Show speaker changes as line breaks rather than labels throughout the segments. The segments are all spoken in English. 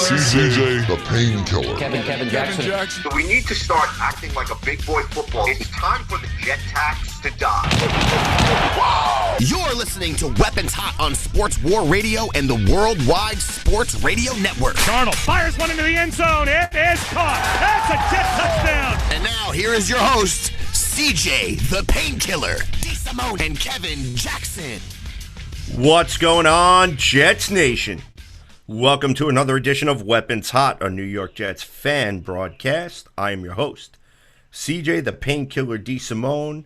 CJ the Painkiller.
Kevin Jackson.
So we need to start acting like a big boy football. It's time for the jet tax to die.
You're listening to Weapons Hot on Sports War Radio and the Worldwide Sports Radio Network.
Darnold fires one into the end zone. It is caught. That's a Jet touchdown.
And now here is your host, CJ the Painkiller, DeSimone, and Kevin Jackson.
What's going on, Jets Nation? Welcome to another edition of Weapons Hot, a New York Jets fan broadcast. I am your host, CJ the Painkiller DeSimone,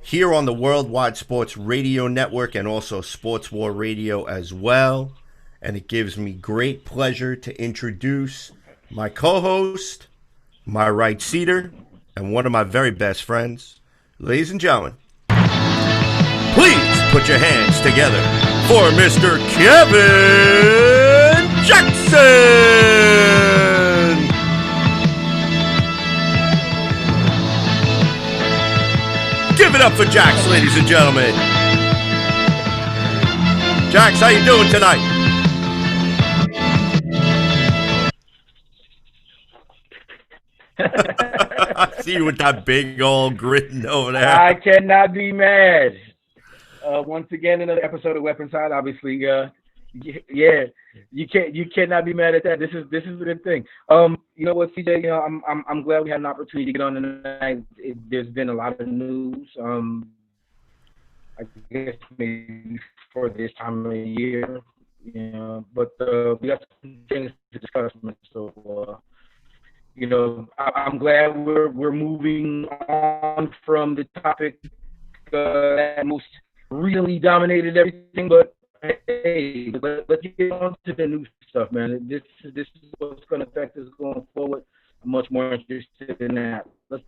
here on the Worldwide Sports Radio Network and also Sports War Radio as well. And it gives me great pleasure to introduce my co-host, my right seater, and one of my very best friends. Ladies and gentlemen, please put your hands together for Mr. Kevin Jackson! Give it up for Jax, ladies and gentlemen. Jax, how you doing tonight? I see you with that big old grin over there.
I cannot be mad. Once again, another episode of Weapons Hot. Obviously, yeah, you cannot be mad at that. This is the good thing. You know what, CJ? You know, I'm glad we had an opportunity to get on tonight. There's been a lot of news. I guess maybe for this time of the year, you know, but we got some things to discuss. So, you know, I'm glad we're moving on from the topic that most really dominated everything, but hey, let's get on to the new stuff, man. This is what's going to affect us going forward. I'm much more interested in that. Let's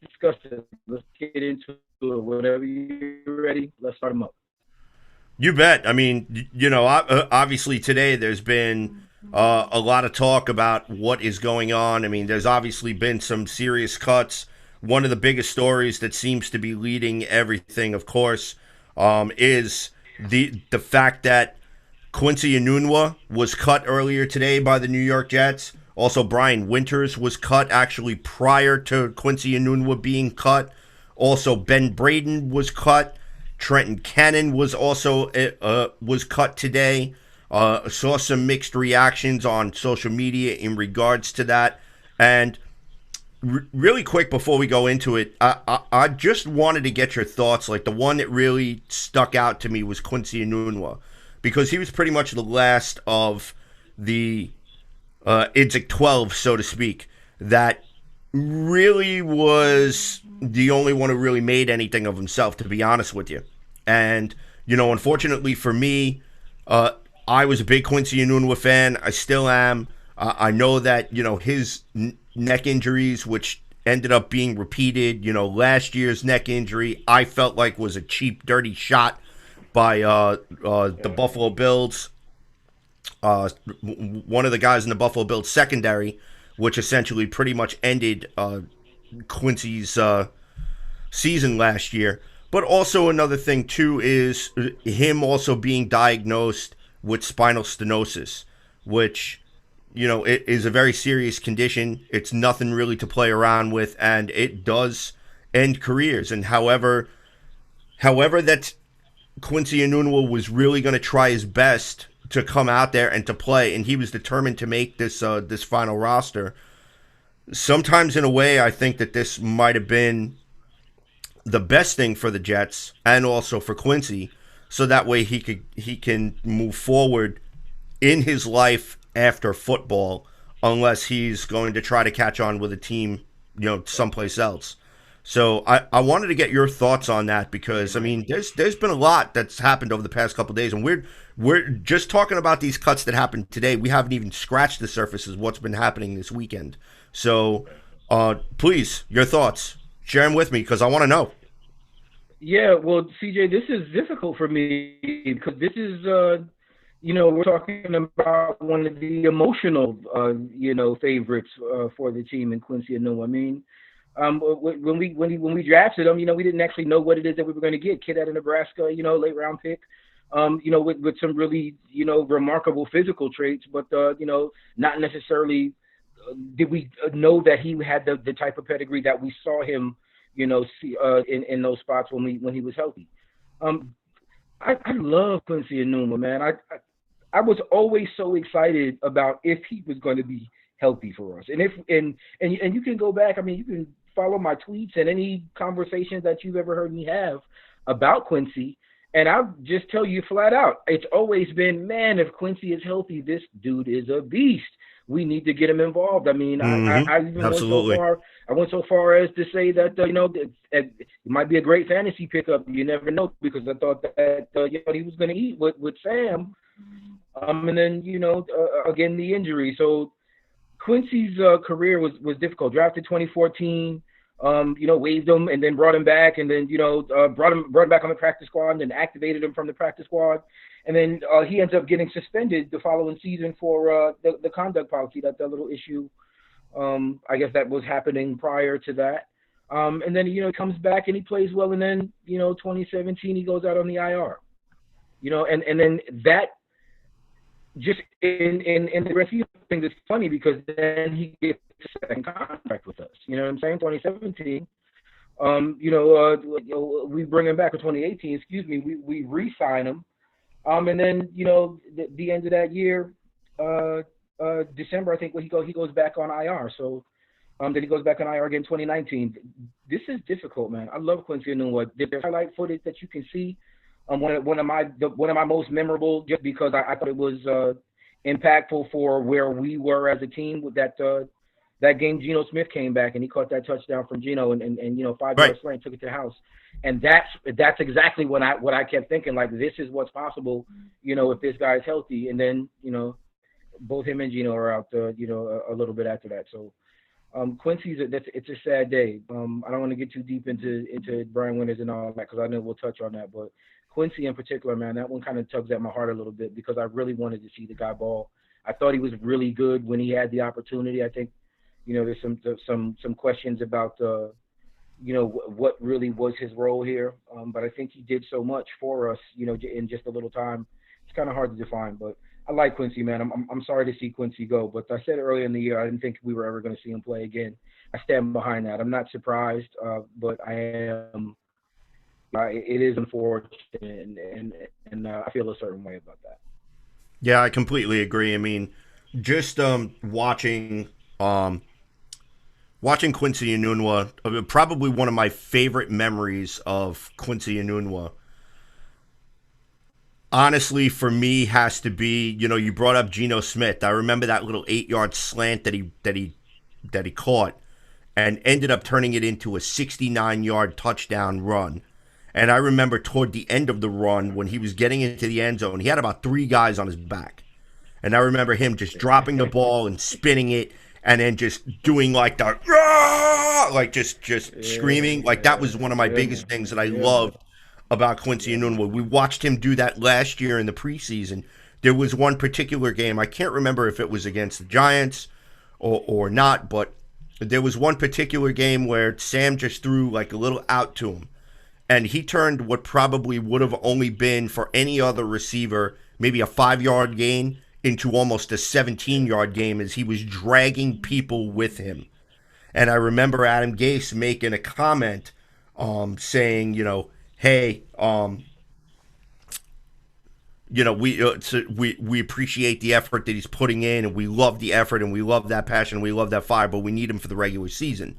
discuss it. Let's get into it. Whenever you're ready, let's start them up.
You bet. I mean, you know, obviously today there's been a lot of talk about what is going on. I mean, there's obviously been some serious cuts. One of the biggest stories that seems to be leading everything, of course, is the fact that Quincy Onwuasor was cut earlier today by the New York Jets. Also, Brian Winters was cut actually prior to Quincy Onwuasor being cut. Also, Ben Braden was cut. Trenton Cannon was also was cut today. Saw some mixed reactions on social media in regards to that. And really quick before we go into it, I just wanted to get your thoughts. Like, the one that really stuck out to me was Quincy Onwuasor, because he was pretty much the last of the Idzik 12, so to speak, that really was the only one who really made anything of himself, to be honest with you. And, you know, unfortunately for me, I was a big Quincy Onwuasor fan. I still am. I know that, you know, his neck injuries, which ended up being repeated, you know, last year's neck injury, I felt like was a cheap, dirty shot by the Buffalo Bills. One of the guys in the Buffalo Bills secondary, which essentially pretty much ended Quincy's season last year. But also another thing, too, is him also being diagnosed with spinal stenosis, which, you know, it is a very serious condition. It's nothing really to play around with, and it does end careers. And however that Quincy Onwuasor was really going to try his best to come out there and to play, and he was determined to make this final roster. Sometimes, in a way, I think that this might have been the best thing for the Jets and also for Quincy, so that way he can move forward in his life after football, unless he's going to try to catch on with a team, you know, someplace else. So I wanted to get your thoughts on that, because I mean there's been a lot that's happened over the past couple of days, and we're just talking about these cuts that happened today. We haven't even scratched the surface of what's been happening this weekend. So please, your thoughts, share them with me, because I want to know.
Yeah, well, CJ, this is difficult for me because this is, you know, we're talking about one of the emotional, you know, favorites for the team in Quincy Onwuasor. I mean, when we drafted him, you know, we didn't actually know what it is that we were going to get. Kid out of Nebraska, you know, late round pick. with some really, remarkable physical traits, but, not necessarily did we know that he had the type of pedigree that we saw him, see in those spots when he was healthy. I love Quincy Enunwa, man. I was always so excited about if he was going to be healthy for us, and you can go back. I mean, you can follow my tweets and any conversations that you've ever heard me have about Quincy, and I'll just tell you flat out, it's always been, man, if Quincy is healthy, this dude is a beast. We need to get him involved. I mean, I even went so far as to say that, it might be a great fantasy pickup. You never know, because I thought that, he was going to eat with Sam. And then, again, the injury. So Quincy's career was difficult. Drafted 2014, waived him and then brought him back, and then, brought him back on the practice squad and then activated him from the practice squad. And then he ends up getting suspended the following season for the conduct policy, that little issue. I guess that was happening prior to that. And then, he comes back and he plays well. And then, 2017, he goes out on the IR. And then that just in the grand scheme of things, it's funny because then he gets a second contract with us. You know what I'm saying? 2017. We bring him back in 2018. We re-sign him. And then, the end of that year, December, I think, he goes back on IR. So then he goes back on IR again in 2019. This is difficult, man. I love Quincy Enunwa. There's highlight footage that you can see. One of my most memorable, just because I thought it was impactful for where we were as a team with that game. Gino Smith came back and he caught that touchdown from Gino and 5 yards slant, took it to the house. And that's exactly what I kept thinking, like, this is what's possible, if this guy's healthy. And then, both him and Gino are out, a little bit after that. So Quincy's it's a sad day. I don't want to get too deep into Brian Winters and all that, because I know we'll touch on that. But Quincy in particular, man, that one kind of tugs at my heart a little bit, because I really wanted to see the guy ball. I thought he was really good when he had the opportunity. I think, there's some questions about what really was his role here. But I think he did so much for us, in just a little time. It's kind of hard to define, but I like Quincy, man. I'm sorry to see Quincy go, but I said earlier in the year I didn't think we were ever going to see him play again. I stand behind that. I'm not surprised, but I am. It is unfortunate, and I feel a certain way about that.
Yeah, I completely agree. I mean, just watching Quincy Enunwa, probably one of my favorite memories of Quincy Enunwa, honestly, for me, has to be, you brought up Geno Smith. I remember that little 8-yard slant that he caught and ended up turning it into a 69-yard touchdown run. And I remember toward the end of the run, when he was getting into the end zone, he had about 3 guys on his back. And I remember him just dropping the ball and spinning it, and then just doing like the, like just screaming. Like, that was one of my biggest things that I loved about Quincy Enunwa. We watched him do that last year in the preseason. There was one particular game, I can't remember if it was against the Giants or not, but there was one particular game where Sam just threw like a little out to him. And he turned what probably would have only been for any other receiver, maybe a 5-yard gain, into almost a 17-yard game, as he was dragging people with him. And I remember Adam Gase making a comment saying, hey, we appreciate the effort that he's putting in, and we love the effort, and we love that passion, and we love that fire, but we need him for the regular season.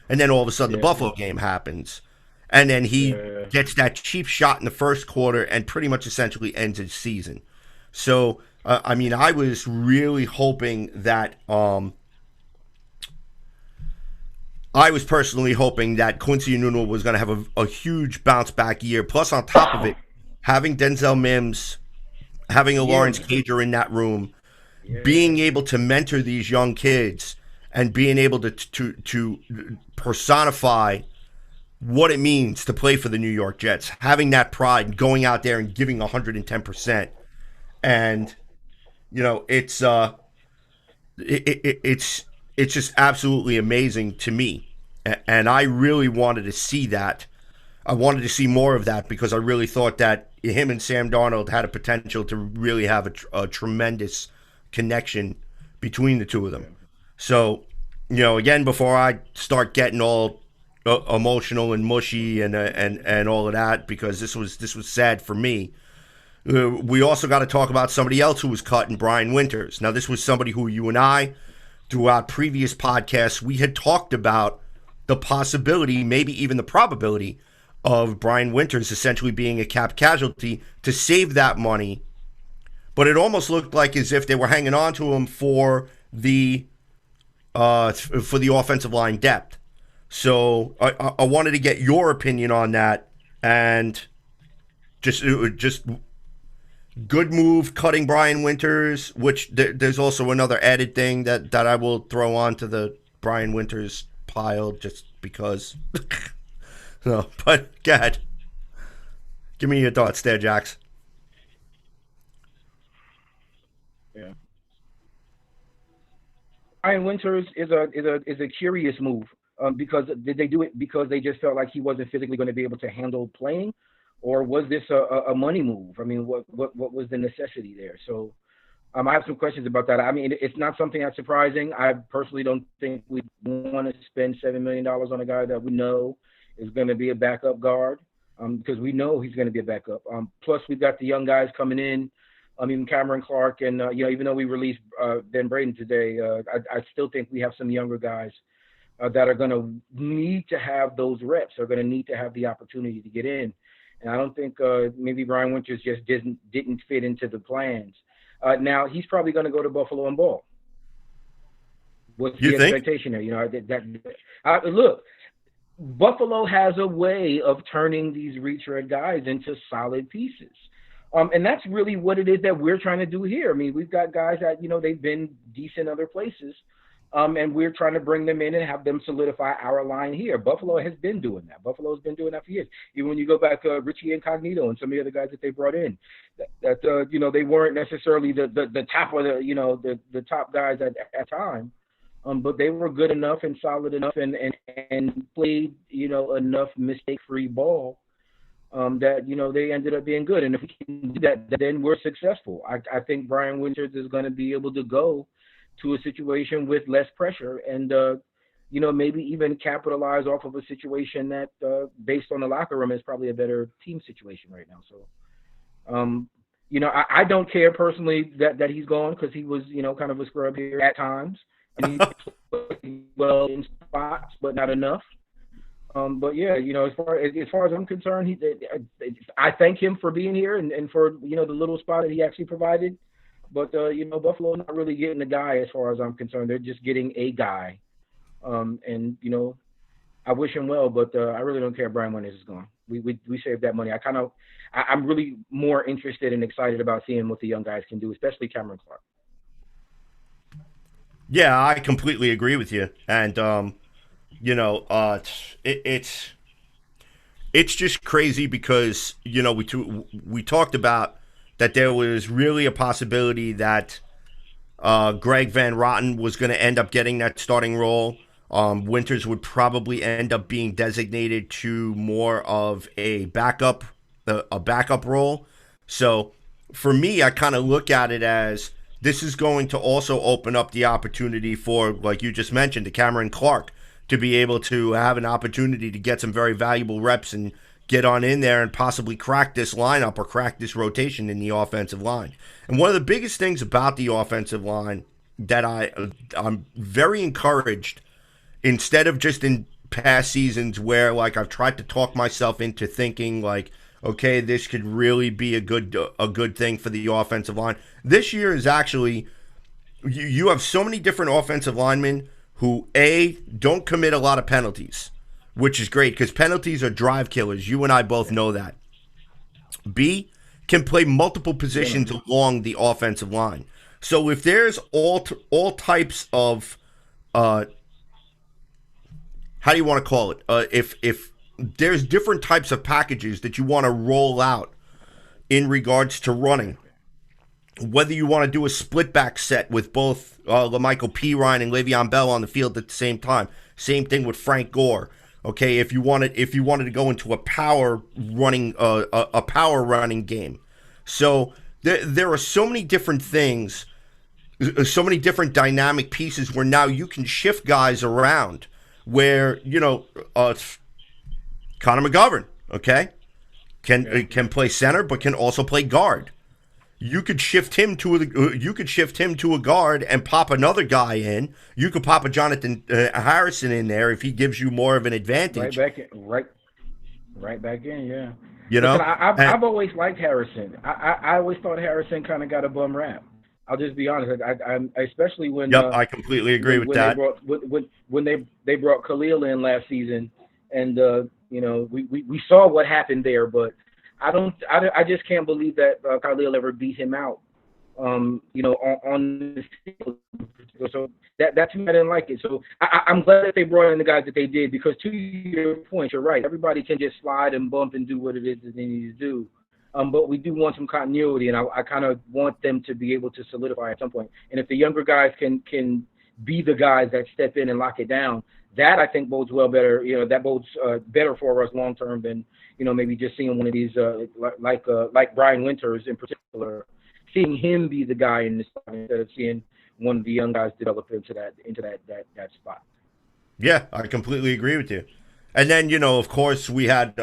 And then all of a sudden the Buffalo game happens. And then he gets that cheap shot in the first quarter and pretty much essentially ends his season. So, I was really hoping that I was personally hoping that Quincy Enunwa was going to have a huge bounce back year. Plus, on top of it, having Denzel Mims, having a Lawrence Cager in that room, being able to mentor these young kids and being able to personify what it means to play for the New York Jets, having that pride, going out there and giving 110%. And, it's just absolutely amazing to me. And I really wanted to see that I wanted to see more of that because I really thought that him and Sam Darnold had a potential to really have a tremendous connection between the two of them. So, again, before I start getting all emotional and mushy and all of that, because this was sad for me, we also got to talk about somebody else who was cut, in Brian Winters. Now, this was somebody who you and I, throughout previous podcasts, we had talked about the possibility, maybe even the probability, of Brian Winters essentially being a cap casualty to save that money. But it almost looked like as if they were hanging on to him for the offensive line depth. So I wanted to get your opinion on that, and just good move cutting Brian Winters, which there's also another added thing that I will throw onto the Brian Winters pile just because. No, but go ahead. Give me your thoughts there, Jax.
Yeah. Brian Winters is a curious move. Because did they do it because they just felt like he wasn't physically going to be able to handle playing, or was this a money move? I mean, what was the necessity there? So I have some questions about that. I mean, it's not something that's surprising. I personally don't think we want to spend $7 million on a guy that we know is going to be a backup guard, because we know he's going to be a backup. Plus, we've got the young guys coming in. Even Cameron Clark, and even though we released Ben Braden today, I still think we have some younger guys that are going to need to have those reps, are going to need to have the opportunity to get in. And I don't think maybe Brian Winters just didn't fit into the plans. Now, he's probably going to go to Buffalo and ball. What's the expectation there? Look, Buffalo has a way of turning these retread guys into solid pieces. And that's really what it is that we're trying to do here. I mean, we've got guys that, they've been decent other places. And we're trying to bring them in and have them solidify our line here. Buffalo has been doing that. Buffalo's been doing that for years. Even when you go back to Richie Incognito and some of the other guys that they brought in, that they weren't necessarily the top of the top guys at time, but they were good enough and solid enough and played enough mistake-free ball that they ended up being good. And if we can do that, then we're successful. I think Brian Winters is going to be able to go to a situation with less pressure and, maybe even capitalize off of a situation that, based on the locker room, is probably a better team situation right now. So, I don't care personally that he's gone, because he was, kind of a scrub here at times. And he played well in spots, but not enough. But yeah, as far as I'm concerned, I thank him for being here and for, the little spot that he actually provided. But, Buffalo not really getting a guy as far as I'm concerned. They're just getting a guy. And, I wish him well, but I really don't care if Brian Winters is gone. We saved that money. I'm really more interested and excited about seeing what the young guys can do, especially Cameron Clark.
Yeah, I completely agree with you. And, it's just crazy because, we talked about that there was really a possibility that Greg Van Rotten was going to end up getting that starting role. Winters would probably end up being designated to more of a backup role. So for me, I kind of look at it as this is going to also open up the opportunity for, like you just mentioned, to Cameron Clark to be able to have an opportunity to get some very valuable reps and get on in there and possibly crack this lineup or crack this rotation in the offensive line. And one of the biggest things about the offensive line that I'm very encouraged, instead of just in past seasons where like I've tried to talk myself into thinking like, okay, this could really be a good thing for the offensive line. This year is actually, you have so many different offensive linemen who don't commit a lot of penalties, which is great because penalties are drive killers. You and I both know that. B, can play multiple positions along the offensive line. So if there's all types of, how do you want to call it? If there's different types of packages that you want to roll out in regards to running, whether you want to do a split back set with both LaMichael Pirine and Le'Veon Bell on the field at the same time, same thing with Frank Gore. Okay, if you wanted to go into a power running game. So there are so many different things, so many different dynamic pieces where now you can shift guys around. Where Connor McGovern, okay, can play center but can also play guard. You could shift him to a guard and pop another guy in. You could pop a Jonathan Harrison in there if he gives you more of an advantage.
Right back in, yeah.
You know,
listen, I've always liked Harrison. I always thought Harrison kind of got a bum rap. I'll just be honest. I especially when.
Yep, I completely agree with that.
When they brought Khalil in last season, and we saw what happened there, but. I just can't believe that Khalil ever beat him out, on the field. So that's why I didn't like it. So I'm glad that they brought in the guys that they did, because to your point, you're right. Everybody can just slide and bump and do what it is that they need to do. But we do want some continuity, and I kind of want them to be able to solidify at some point. And if the younger guys can be the guys that step in and lock it down, that I think bodes well better. That bodes better for us long term than maybe just seeing one of these like Brian Winters in particular, seeing him be the guy in this spot instead of seeing one of the young guys develop into that spot.
Yeah, I completely agree with you. And then of course we had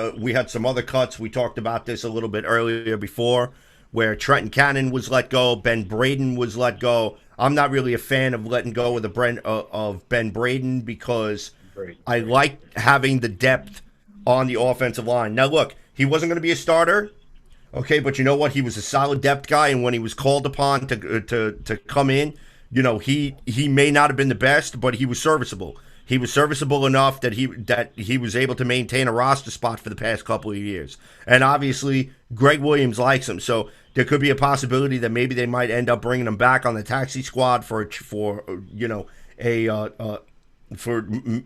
some other cuts. We talked about this a little bit earlier before, where Trenton Cannon was let go, Ben Braden was let go. I'm not really a fan of letting go of Ben Braden because I like having the depth on the offensive line. Now, look, he wasn't going to be a starter, okay, but you know what? He was a solid depth guy, and when he was called upon to come in, he may not have been the best, but he was serviceable. He was serviceable enough that he was able to maintain a roster spot for the past couple of years. And obviously, Greg Williams likes him, so there could be a possibility that maybe they might end up bringing him back on the taxi squad for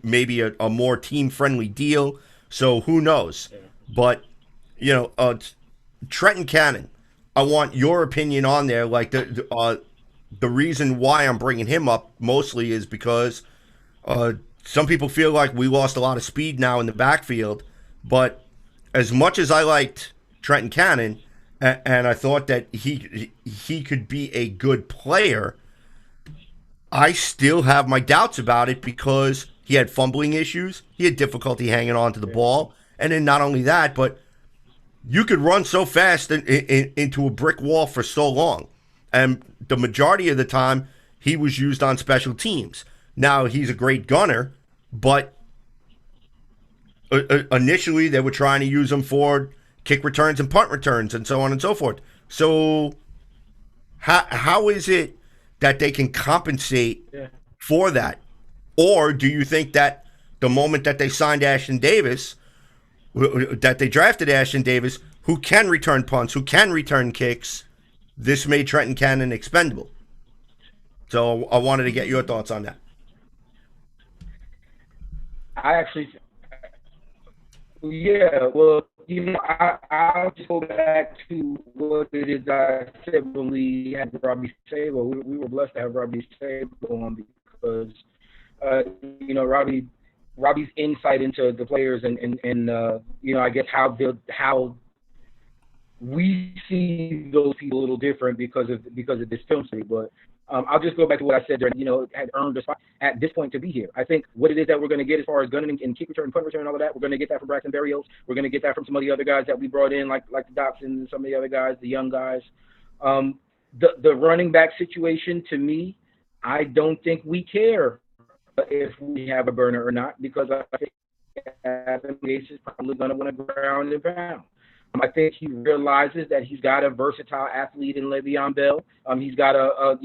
maybe a more team-friendly deal. So who knows? But Trenton Cannon, I want your opinion on there. Like the reason why I'm bringing him up mostly is because some people feel like we lost a lot of speed now in the backfield. But as much as I liked Trenton Cannon, and I thought that he could be a good player, I still have my doubts about it because he had fumbling issues. He had difficulty hanging on to the ball. And then not only that, but you could run so fast into a brick wall for so long. And the majority of the time, he was used on special teams. Now, he's a great gunner, but initially they were trying to use him for kick returns and punt returns and so on and so forth. So how is it that they can compensate for that? Or do you think that the moment that they signed Ashton Davis, that they drafted Ashton Davis, who can return punts, who can return kicks, this made Trenton Cannon expendable? So I wanted to get your thoughts on that.
I'll just go back to what it is I said when we had Robbie Sable. We were blessed to have Robbie Sable on because, Robbie's insight into the players and I guess how we see those people a little different because of this film study. But I'll just go back to what I said during, had earned a spot at this point to be here. I think what it is that we're going to get as far as gunning and kick return, punt return, and all of that, we're going to get that from Braxton Berrios. We're going to get that from some of the other guys that we brought in, like the Docs and some of the other guys, the young guys. The running back situation, to me, I don't think we care if we have a burner or not, because I think Adam Gase is probably going to want to ground and pound. I think he realizes that he's got a versatile athlete in Le'Veon Bell. He's got a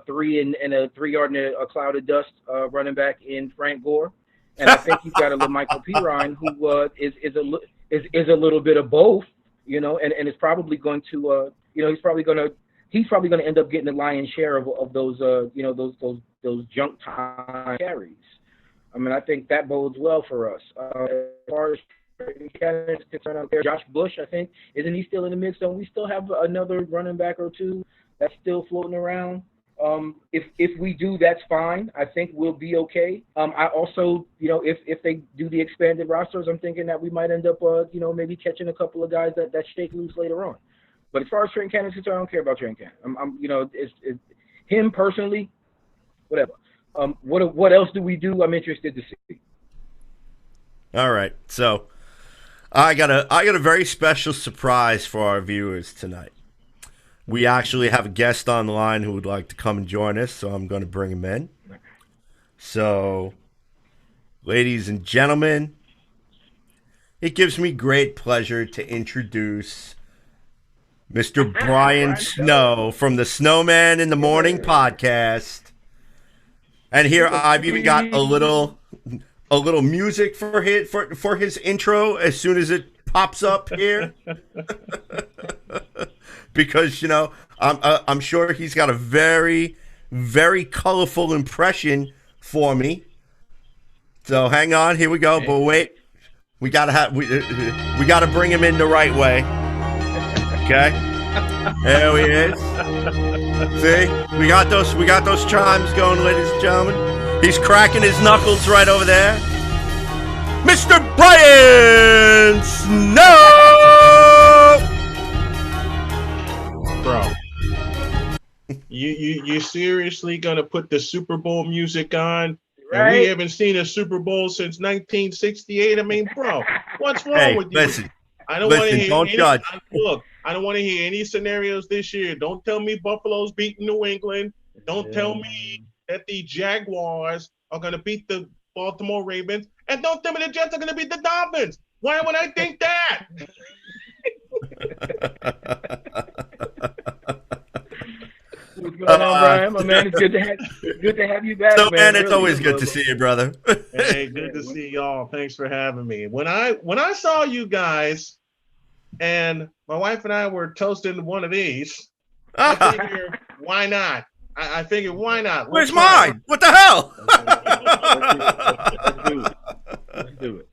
3 and a 3 yard and a cloud of dust running back in Frank Gore, and I think he's got a Michael Pirine who is a little bit of both, and is probably going to he's probably going to end up getting the lion's share of those those junk time carries. I mean, I think that bodes well for us. As far as Cannon is concerned out there, Josh Bush, I think, isn't he still in the mix? Don't we still have another running back or two that's still floating around? If we do, that's fine. I think we'll be okay. I also, if they do the expanded rosters, I'm thinking that we might end up, maybe catching a couple of guys that shake loose later on. But as far as Trenton Cannon's concerned, I don't care about Trenton Cannon. It's him personally, whatever. What else do we do? I'm interested to see.
All right, so I got a very special surprise for our viewers tonight. We actually have a guest on the line who would like to come and join us, so I'm going to bring him in. So, ladies and gentlemen, it gives me great pleasure to introduce Mr. Brian Snow from the Snowman in the Morning podcast. And here I've even got a little music for his intro as soon as it pops up here. Because, I'm sure he's got a very, very colorful impression for me. So hang on, here we go. But wait, we gotta bring him in the right way. Okay, there he is. See, we got those chimes going, ladies and gentlemen. He's cracking his knuckles right over there. Mr. Brian Snow.
Bro, you seriously gonna put the Super Bowl music on? Right. And we haven't seen a Super Bowl since 1968. I mean, bro, what's wrong with you?
Listen,
I don't want to hear.
Don't judge.
Look, I don't want to hear any scenarios this year. Don't tell me Buffalo's beating New England. Don't tell me that the Jaguars are gonna beat the Baltimore Ravens, and don't tell me the Jets are gonna beat the Dolphins. Why would I think that?
What's going on, Brian? My man, it's good to have you back.
So, man, it's
really
always good to see you, brother.
Hey, good to see y'all. Thanks for having me. When I saw you guys, and my wife and I were toasting one of these, I figured, why not? I figured, why not?
Where's mine? What the hell?
Let's do it.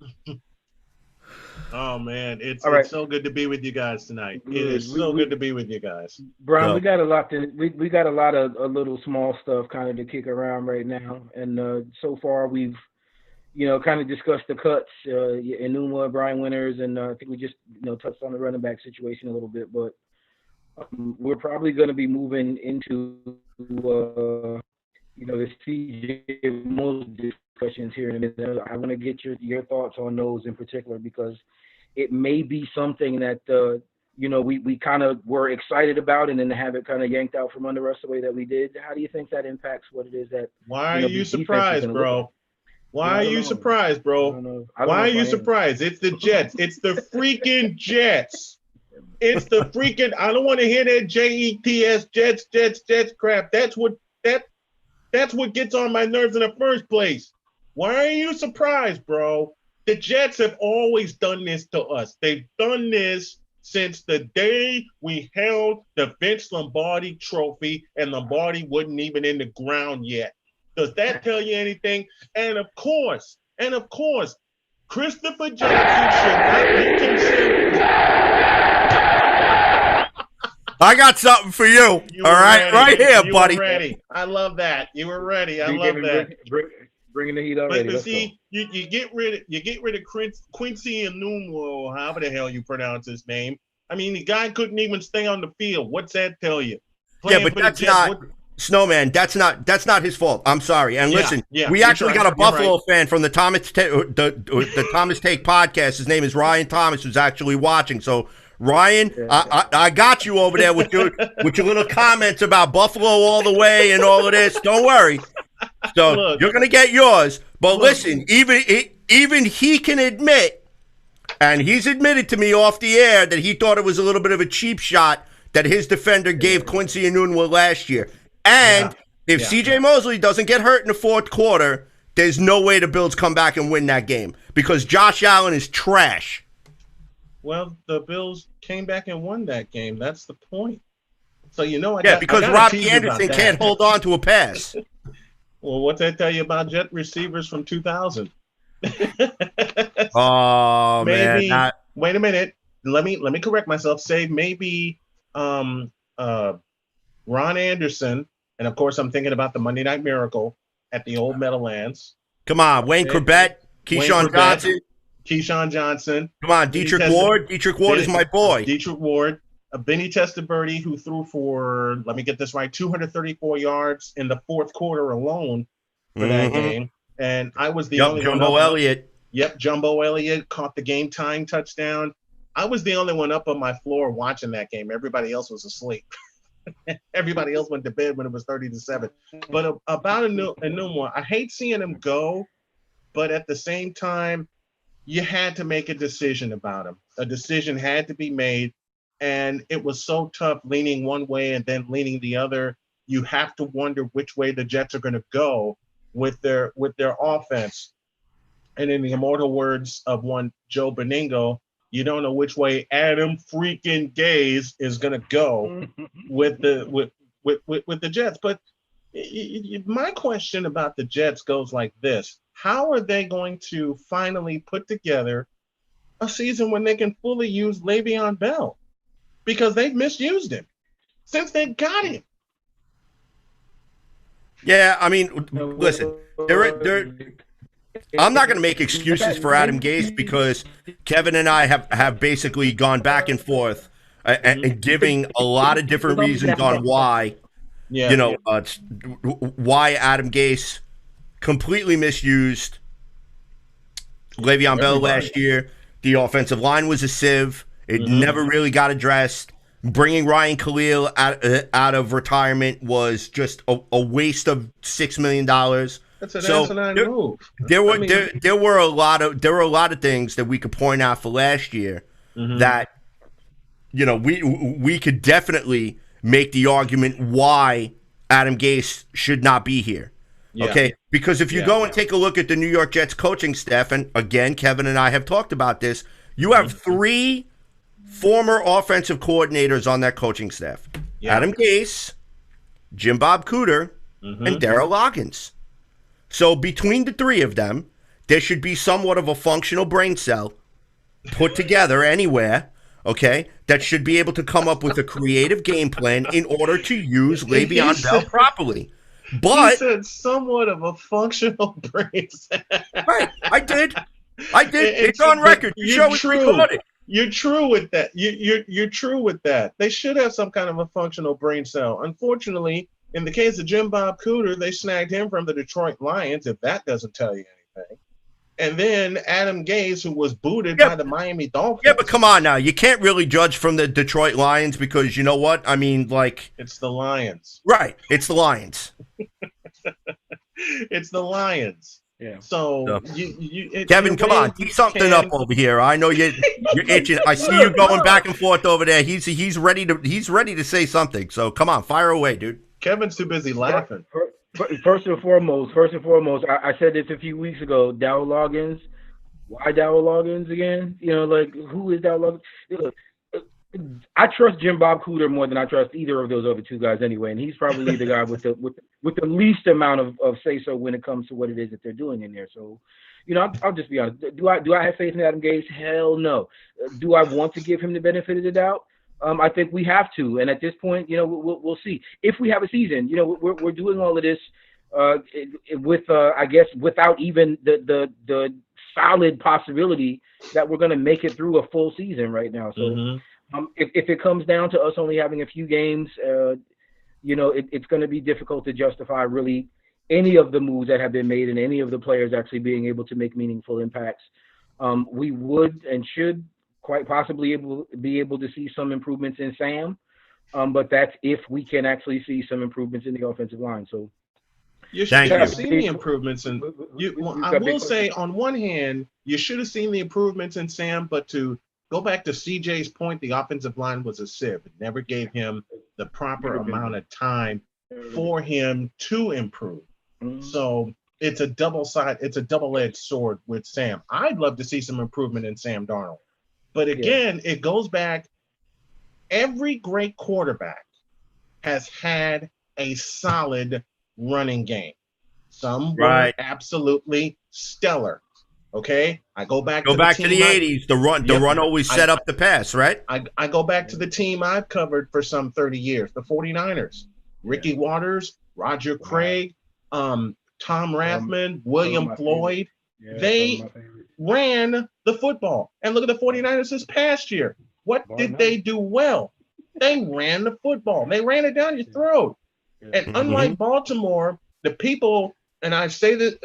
Oh man, it's so good to be with you guys tonight.
Good.
It is so good to be with you guys.
Brian, we got a lot we got a lot of a little small stuff kind of to kick around right now, and so far we've kind of discussed the cuts, Enuma, Brian Winters, and I think we just touched on the running back situation a little bit, but we're probably going to be moving into the Cj Mosley discussions here in a minute. I want to get your thoughts on those in particular, because it may be something that we kind of were excited about, and then to have it kind of yanked out from under us the way that we did. How do you think that impacts what it is that?
Why are you surprised, bro? Why are you surprised, bro? Why are you surprised? It's the Jets. It's the freaking Jets. It's the freaking. I don't want to hear that Jets, Jets crap. That's what gets on my nerves in the first place. Why are you surprised, bro? The Jets have always done this to us. They've done this since the day we held the Vince Lombardi trophy, and Lombardi wasn't even in the ground yet. Does that tell you anything? And of course, Christopher Johnson should not be considered.
I got something for you. All right,
ready.
right here,
you
buddy.
Were ready. I love that. You were ready. I love that.
Bringing the heat already.
But see, you get rid of Quincy Enunwa, or however the hell you pronounce his name. I mean, the guy couldn't even stay on the field. What's that tell you?
Yeah, but that's not Snowman. That's not his fault. I'm sorry. And listen, we actually got a Buffalo fan from the Thomas the Thomas Take podcast. His name is Ryan Thomas, who's actually watching. So Ryan, I got you over there with your little comments about Buffalo all the way and all of this. Don't worry. So you're gonna get yours. But listen, even he can admit, and he's admitted to me off the air, that he thought it was a little bit of a cheap shot that his defender gave Quincy Enunwa last year. And if Cj Mosley doesn't get hurt in the fourth quarter, there's no way the Bills come back and win that game, because Josh Allen is trash.
Well, the Bills came back and won that game. That's the point. So
because Robbie Anderson can't hold on to a pass.
Well, what's that tell you about Jet receivers from 2000?
Oh,
maybe,
man.
Wait a minute. Let me correct myself. Say maybe Ron Anderson And of course, I'm thinking about the Monday Night Miracle at the old Meadowlands.
Come on, Wayne Corbett, Keyshawn Johnson.
Keyshawn Johnson.
Come on, Dietrich Ward. Dietrich Ward is my boy.
Dietrich Ward. Benny Testaverde, who threw for, let me get this right, 234 yards in the fourth quarter alone for that game. And I was the only
Jumbo
one.
Elliott.
Yep, Jumbo Elliott caught the game-tying touchdown. I was the only one up on my floor watching that game. Everybody else was asleep. Everybody else went to bed when it was 30-7. But about a new one, I hate seeing him go, but at the same time, you had to make a decision about him. A decision had to be made. And it was so tough leaning one way and then leaning the other. You have to wonder which way the Jets are going to go with their offense. And in the immortal words of one Joe Beningo, you don't know which way Adam freaking Gase is going to go with the Jets. But my question about the Jets goes like this: how are they going to finally put together a season when they can fully use Le'Veon Bell? Because they've misused him since they got him.
Yeah, I mean, listen, I'm not going to make excuses for Adam Gase because Kevin and I have basically gone back and forth and giving a lot of different reasons on why, why Adam Gase completely misused Le'Veon Bell last year. The offensive line was a sieve. It never really got addressed. Bringing Ryan Khalil out of retirement was just a waste of $6 million.
That's an asinine move.
There were a lot of things that we could point out for last year that we could definitely make the argument why Adam Gase should not be here. Yeah. Okay, because if you go and take a look at the New York Jets coaching staff, and again, Kevin and I have talked about this, you have three former offensive coordinators on that coaching staff. Yeah. Adam Gase, Jim Bob Cooter, and Darryl Loggins. So between the three of them, there should be somewhat of a functional brain cell put together anywhere, okay, that should be able to come up with a creative game plan in order to use Le'Veon Bell properly. But
he said somewhat of a functional brain cell.
Right, I did. It's on record. The show is recorded.
You're true with that. You're true with that. They should have some kind of a functional brain cell. Unfortunately, in the case of Jim Bob Cooter, they snagged him from the Detroit Lions, if that doesn't tell you anything. And then Adam Gase, who was booted by the Miami Dolphins.
Yeah, but come on now. You can't really judge from the Detroit Lions because you know what? I mean, like...
It's the Lions.
Right. It's the Lions.
It's the Lions. Yeah. So,
Kevin, come on, keep something up over here. I know you're itching. I see you going back and forth over there. He's ready to say something. So come on, fire away, dude.
Kevin's too busy laughing.
First and foremost, I said this a few weeks ago. Darryl Loggins. Why Darryl Loggins again? Who is Darryl Loggins? I trust Jim Bob Cooter more than I trust either of those other two guys anyway, and he's probably the guy with the least amount of say so when it comes to what it is that they're doing in there. So, I'll just be honest. Do I have faith in Adam Gase? Hell no. Do I want to give him the benefit of the doubt? I think we have to, and at this point, we'll see if we have a season. We're doing all of this with I guess without even the solid possibility that we're going to make it through a full season right now. So. If it comes down to us only having a few games, it's going to be difficult to justify really any of the moves that have been made and any of the players actually being able to make meaningful impacts. We would and should quite possibly be able to see some improvements in Sam, but that's if we can actually see some improvements in the offensive line. So
you should have seen the improvements. And I will say, on one hand, you should have seen the improvements in Sam, but to go back to CJ's point, the offensive line was a sieve. It never gave him the proper amount of time for him to improve. So it's a double-edged sword with Sam. I'd love to see some improvement in Sam Darnold. But again, it goes back. Every great quarterback has had a solid running game. Some were absolutely stellar. Okay, I go back to the
80s. The run always set up the pass, right?
I go back to the team I've covered for some 30 years, the 49ers. Ricky Waters Roger Craig, Tom Rathman, William Floyd. They ran the football. And look at the 49ers this past year. What did they do well? They ran the football. They ran it down your throat. And unlike Baltimore, the people, and I say this,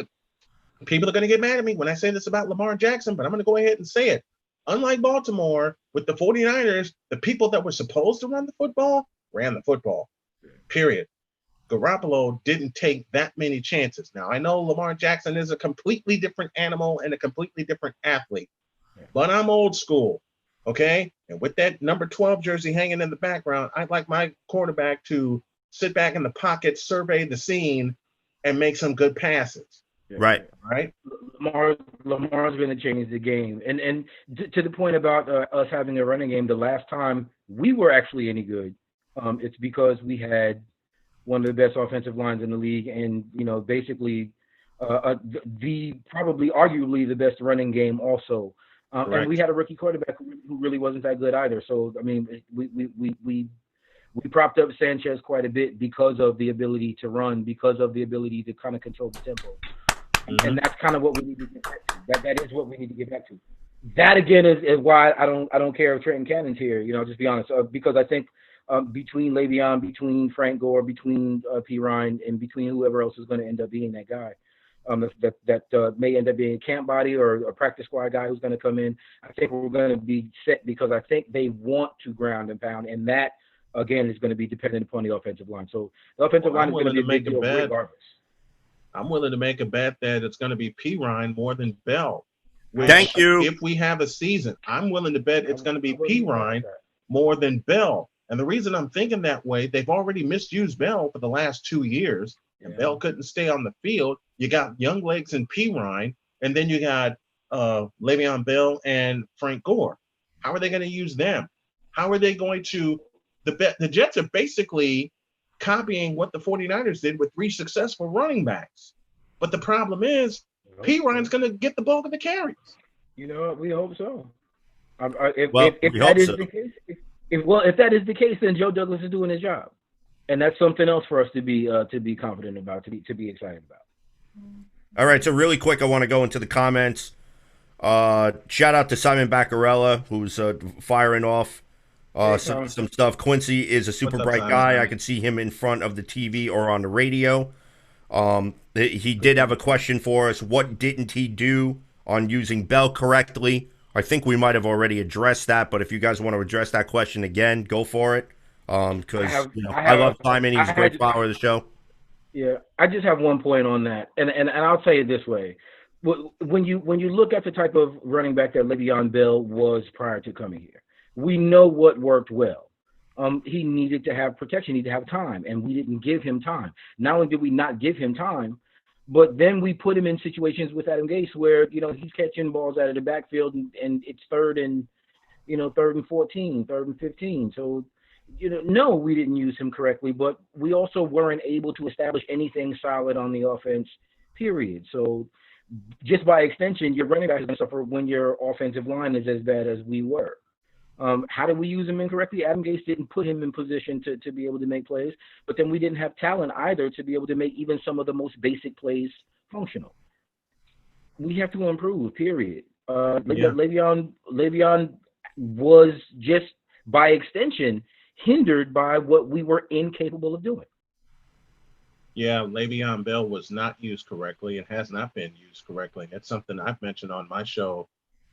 people are going to get mad at me when I say this about Lamar Jackson, but I'm going to go ahead and say it. Unlike Baltimore, with the 49ers, the people that were supposed to run the football ran the football, period. Garoppolo didn't take that many chances. Now, I know Lamar Jackson is a completely different animal and a completely different athlete, but I'm old school, okay? And with that number 12 jersey hanging in the background, I'd like my quarterback to sit back in the pocket, survey the scene, and make some good passes.
Right.
Lamar's going to change the game. And to the point about us having a running game, the last time we were actually any good, it's because we had one of the best offensive lines in the league, and basically probably arguably the best running game also. And we had a rookie quarterback who really wasn't that good either. So I mean, we propped up Sanchez quite a bit because of the ability to run, because of the ability to kind of control the tempo. And that's kind of what we need to get back to. That is what we need to get back to. That again is why I don't care if Trenton Cannon's here. Just be honest, because I think between Le'Veon, between Frank Gore, between P. Ryan, and between whoever else is going to end up being that guy, that may end up being a camp body or a practice squad guy who's going to come in. I think we're going to be set because I think they want to ground and pound, and that again is going to be dependent upon the offensive line. So the offensive line is going to be a big deal regardless.
I'm willing to make a bet that it's going to be P. Ryan more than Bell.
Thank you.
If we have a season, I'm willing to bet it's going to be P. Ryan more than Bell. And the reason I'm thinking that way, they've already misused Bell for the last 2 years, and Bell couldn't stay on the field. You got young legs in P. Ryan, and then you got Le'Veon Bell and Frank Gore. How are they going to use them? How are they going to – the Jets are basically copying what the 49ers did with 3 successful running backs. But the problem is P. Ryan's going to get the bulk of the carries.
We hope so.
If
that is the case, then Joe Douglas is doing his job, and that's something else for us to be confident about, to be excited about.
All right, so really quick, I want to go into the comments. Shout out to Simon Baccarella, who's firing off some stuff. Quincy is a super bright guy. I can see him in front of the TV or on the radio. He did have a question for us. What didn't he do on using Bell correctly? I think we might have already addressed that, but if you guys want to address that question again, go for it. Because I love Simon. He's a great follower of the show.
Yeah, I just have one point on that, and I'll say it this way: when you look at the type of running back that Le'Veon Bell was prior to coming here, we know what worked well. He needed to have protection, he needed to have time, and we didn't give him time. Not only did we not give him time, but then we put him in situations with Adam Gase where, he's catching balls out of the backfield and it's third and 14, third and 15. So, no, we didn't use him correctly, but we also weren't able to establish anything solid on the offense, period. So just by extension, your running back is going to suffer when your offensive line is as bad as we were. How did we use him incorrectly? Adam Gase didn't put him in position to be able to make plays, but then we didn't have talent either to be able to make even some of the most basic plays functional. We have to improve, period. Le'Veon was just, by extension, hindered by what we were incapable of doing.
Yeah, Le'Veon Bell was not used correctly and has not been used correctly. That's something I've mentioned on my show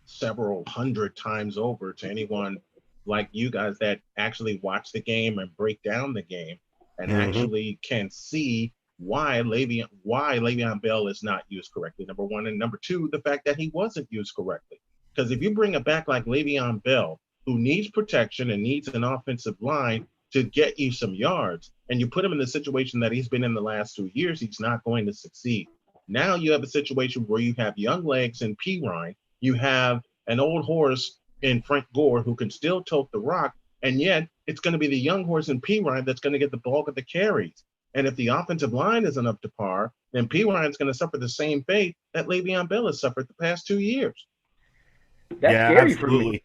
several hundred times over to anyone like you guys that actually watch the game and break down the game and actually can see why Le'Veon Bell is not used correctly, number one. And number two, the fact that he wasn't used correctly. Because if you bring a back like Le'Veon Bell, who needs protection and needs an offensive line to get you some yards, and you put him in the situation that he's been in the last 2 years, he's not going to succeed. Now you have a situation where you have young legs in P. Ryan, you have an old horse in Frank Gore who can still tote the rock, and yet it's going to be the young horse in P. Ryan that's going to get the bulk of the carries. And if the offensive line isn't up to par, then P. Ryan's going to suffer the same fate that Le'Veon Bell has suffered the past 2 years.
That's scary for me.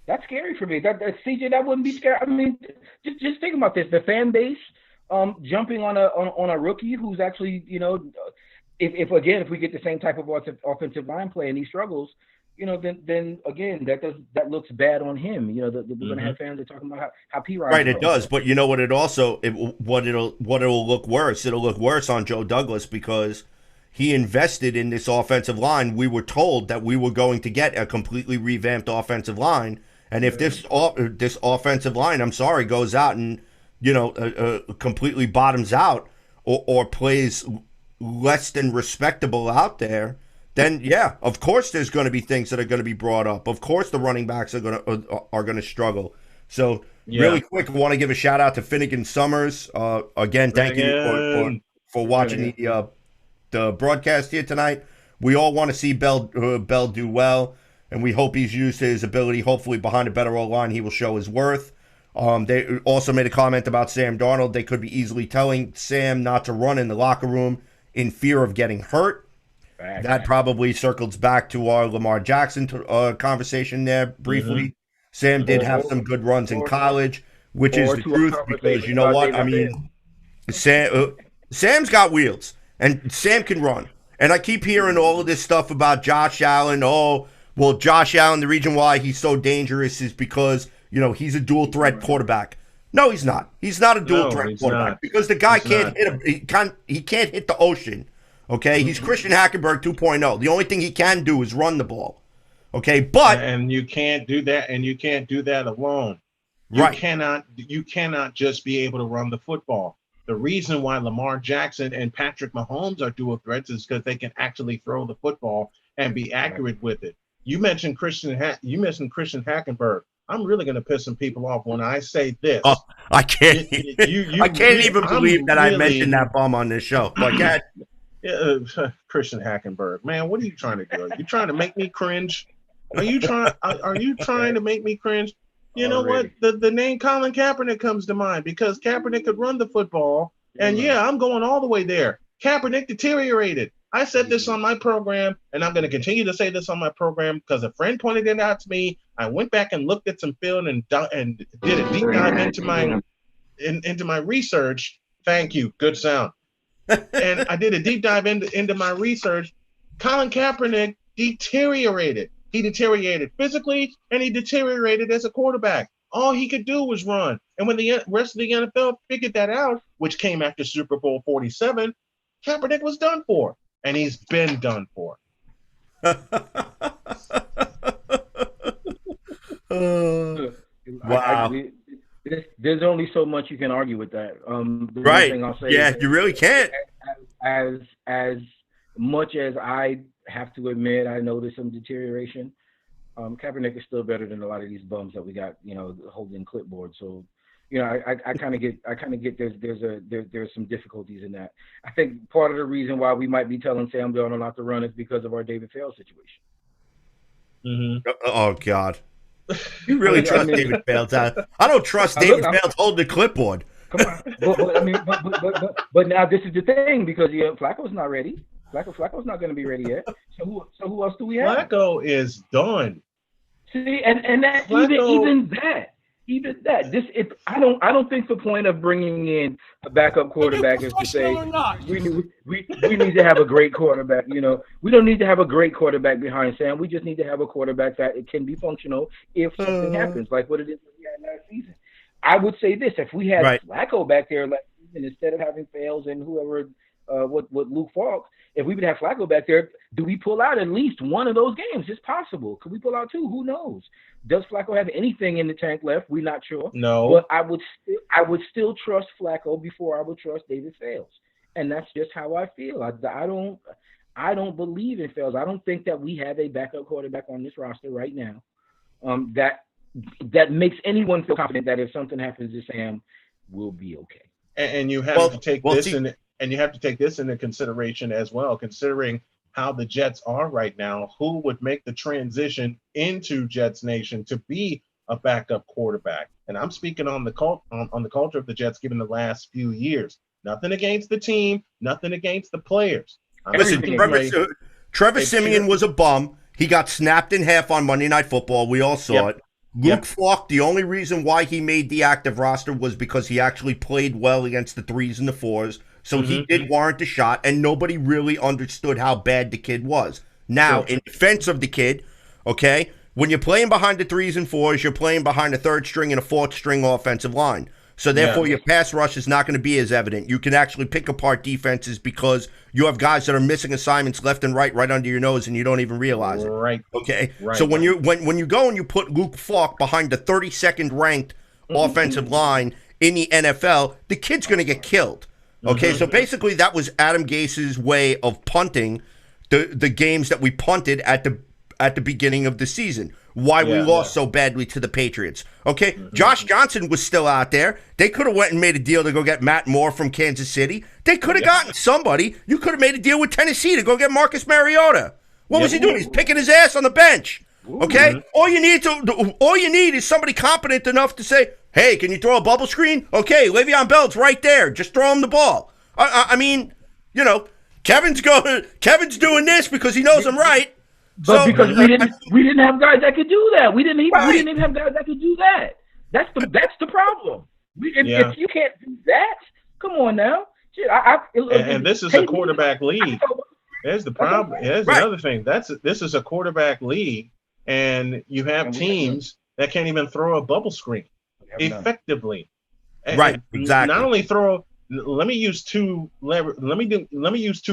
That's scary for me. That CJ, that wouldn't be scary. I mean, just think about this. The fan base jumping on a rookie who's actually, if we get the same type of offensive line play and he struggles, then again that looks bad on him. We're gonna have fans that are talking about how P-Rod.
Right, it does. But you know what? It'll look worse. It'll look worse on Joe Douglas because he invested in this offensive line. We were told that we were going to get a completely revamped offensive line, and if this offensive line, I'm sorry, goes out and completely bottoms out or plays less than respectable out there, then yeah, of course there's going to be things that are going to be brought up. Of course the running backs are going to struggle. So really quick, I want to give a shout out to Finnegan Summers. Again, thank you for watching the broadcast here tonight. We all want to see Bell do well, and we hope he's used his ability. Hopefully behind a better O-line, he will show his worth. They also made a comment about Sam Darnold. They could be easily telling Sam not to run in the locker room in fear of getting hurt. That probably circles back to our Lamar Jackson conversation there briefly. Sam did have some good runs in college, which is the truth, because you know what? I mean, Sam's got wheels, and Sam can run. And I keep hearing all of this stuff about Josh Allen. Oh, well, Josh Allen, the reason why he's so dangerous is because, he's a dual threat quarterback. No, he's not. He's not a dual threat quarterback because the guy can't hit him. He can't hit the ocean. Okay, he's Christian Hackenberg 2.0. The only thing he can do is run the ball. Okay, but
you can't do that, and you can't do that alone. You cannot just be able to run the football. The reason why Lamar Jackson and Patrick Mahomes are dual threats is because they can actually throw the football and be accurate with it. You mentioned Christian Hackenberg. I'm really going to piss some people off when I say this.
Oh, I can't. I can't even believe that I mentioned that bum on this show. Like,
Christian Hackenberg, man, what are you trying to do? Are you trying to make me cringe? Are you trying to make me cringe? You know what? The name Colin Kaepernick comes to mind because Kaepernick could run the football, and I'm going all the way there. Kaepernick deteriorated. I said this on my program, and I'm going to continue to say this on my program because a friend pointed it out to me. I went back and looked at some film and did a deep dive into my research. Thank you. Good sound. And I did a deep dive into my research. Colin Kaepernick deteriorated. He deteriorated physically, and he deteriorated as a quarterback. All he could do was run. And when the rest of the NFL figured that out, which came after Super Bowl 47, Kaepernick was done for. And he's been done for.
Wow.
There's only so much you can argue with that.
Right. You really can't.
As much as I have to admit I noticed some deterioration, Kaepernick is still better than a lot of these bums that we got, holding clipboards. So, I kind of get there's some difficulties in that. I think part of the reason why we might be telling Sam Darnold not to run is because of our David Fales situation.
Mm-hmm. Oh God. You really trust David Fales? I don't trust David Fales holding the clipboard.
Come on, but now this is the thing because Flacco's not ready. Flacco's not going to be ready yet. So who else do we have?
Flacco is done.
See, and that even that. I don't think the point of bringing in a backup quarterback is to say we need to have a great quarterback. We don't need to have a great quarterback behind Sam. We just need to have a quarterback that it can be functional if something happens, like what it is we had last season. I would say this: if we had Flacco back there last season instead of having Fales and whoever, with Luke Falk, if we would have Flacco back there, do we pull out at least one of those games? It's possible. Could we pull out two? Who knows? Does Flacco have anything in the tank left? We're not sure.
No.
But I would still trust Flacco before I would trust David Fales, and that's just how I feel. I don't believe in Fales. I don't think that we have a backup quarterback on this roster right now that makes anyone feel confident that if something happens to Sam, we'll be okay.
And you have to take this and you have to take this into consideration as well, considering how the Jets are right now. Who would make the transition into Jets Nation to be a backup quarterback? And I'm speaking on the culture of the Jets given the last few years. Nothing against the team, nothing against the players.
Listen, Trevor Simeon was a bum. He got snapped in half on Monday Night Football. We all saw it. Luke Falk, the only reason why he made the active roster was because he actually played well against the 3s and the 4s. So he did warrant a shot, and nobody really understood how bad the kid was. Now, in defense of the kid, okay, when you're playing behind the 3s and 4s, you're playing behind a 3rd string and a 4th string offensive line. So therefore, your pass rush is not going to be as evident. You can actually pick apart defenses because you have guys that are missing assignments left and right under your nose, and you don't even realize it.
Right.
Okay. Right. So when you go and you put Luke Falk behind the 32nd ranked offensive line in the NFL, the kid's going to get killed. Okay. So basically, that was Adam Gase's way of punting the games that we punted at the beginning of the season. Why we lost so badly to the Patriots. Okay, Josh Johnson was still out there. They could have went and made a deal to go get Matt Moore from Kansas City. They could have gotten somebody. You could have made a deal with Tennessee to go get Marcus Mariota. What was he doing? He's picking his ass on the bench. Okay, all you need is somebody competent enough to say, "Hey, can you throw a bubble screen?" Okay, Le'Veon Bell's right there. Just throw him the ball. I mean, you know, Kevin's doing this because he knows I'm right.
But because we didn't have guys that could do that. We didn't even have guys that could do that. That's the problem. If you can't do that, come on now. Shit,
and this is a quarterback league. There's the problem. There's another thing. This is a quarterback league, and you have teams that can't even throw a bubble screen effectively.
Right. Exactly.
Not only throw. Let me use two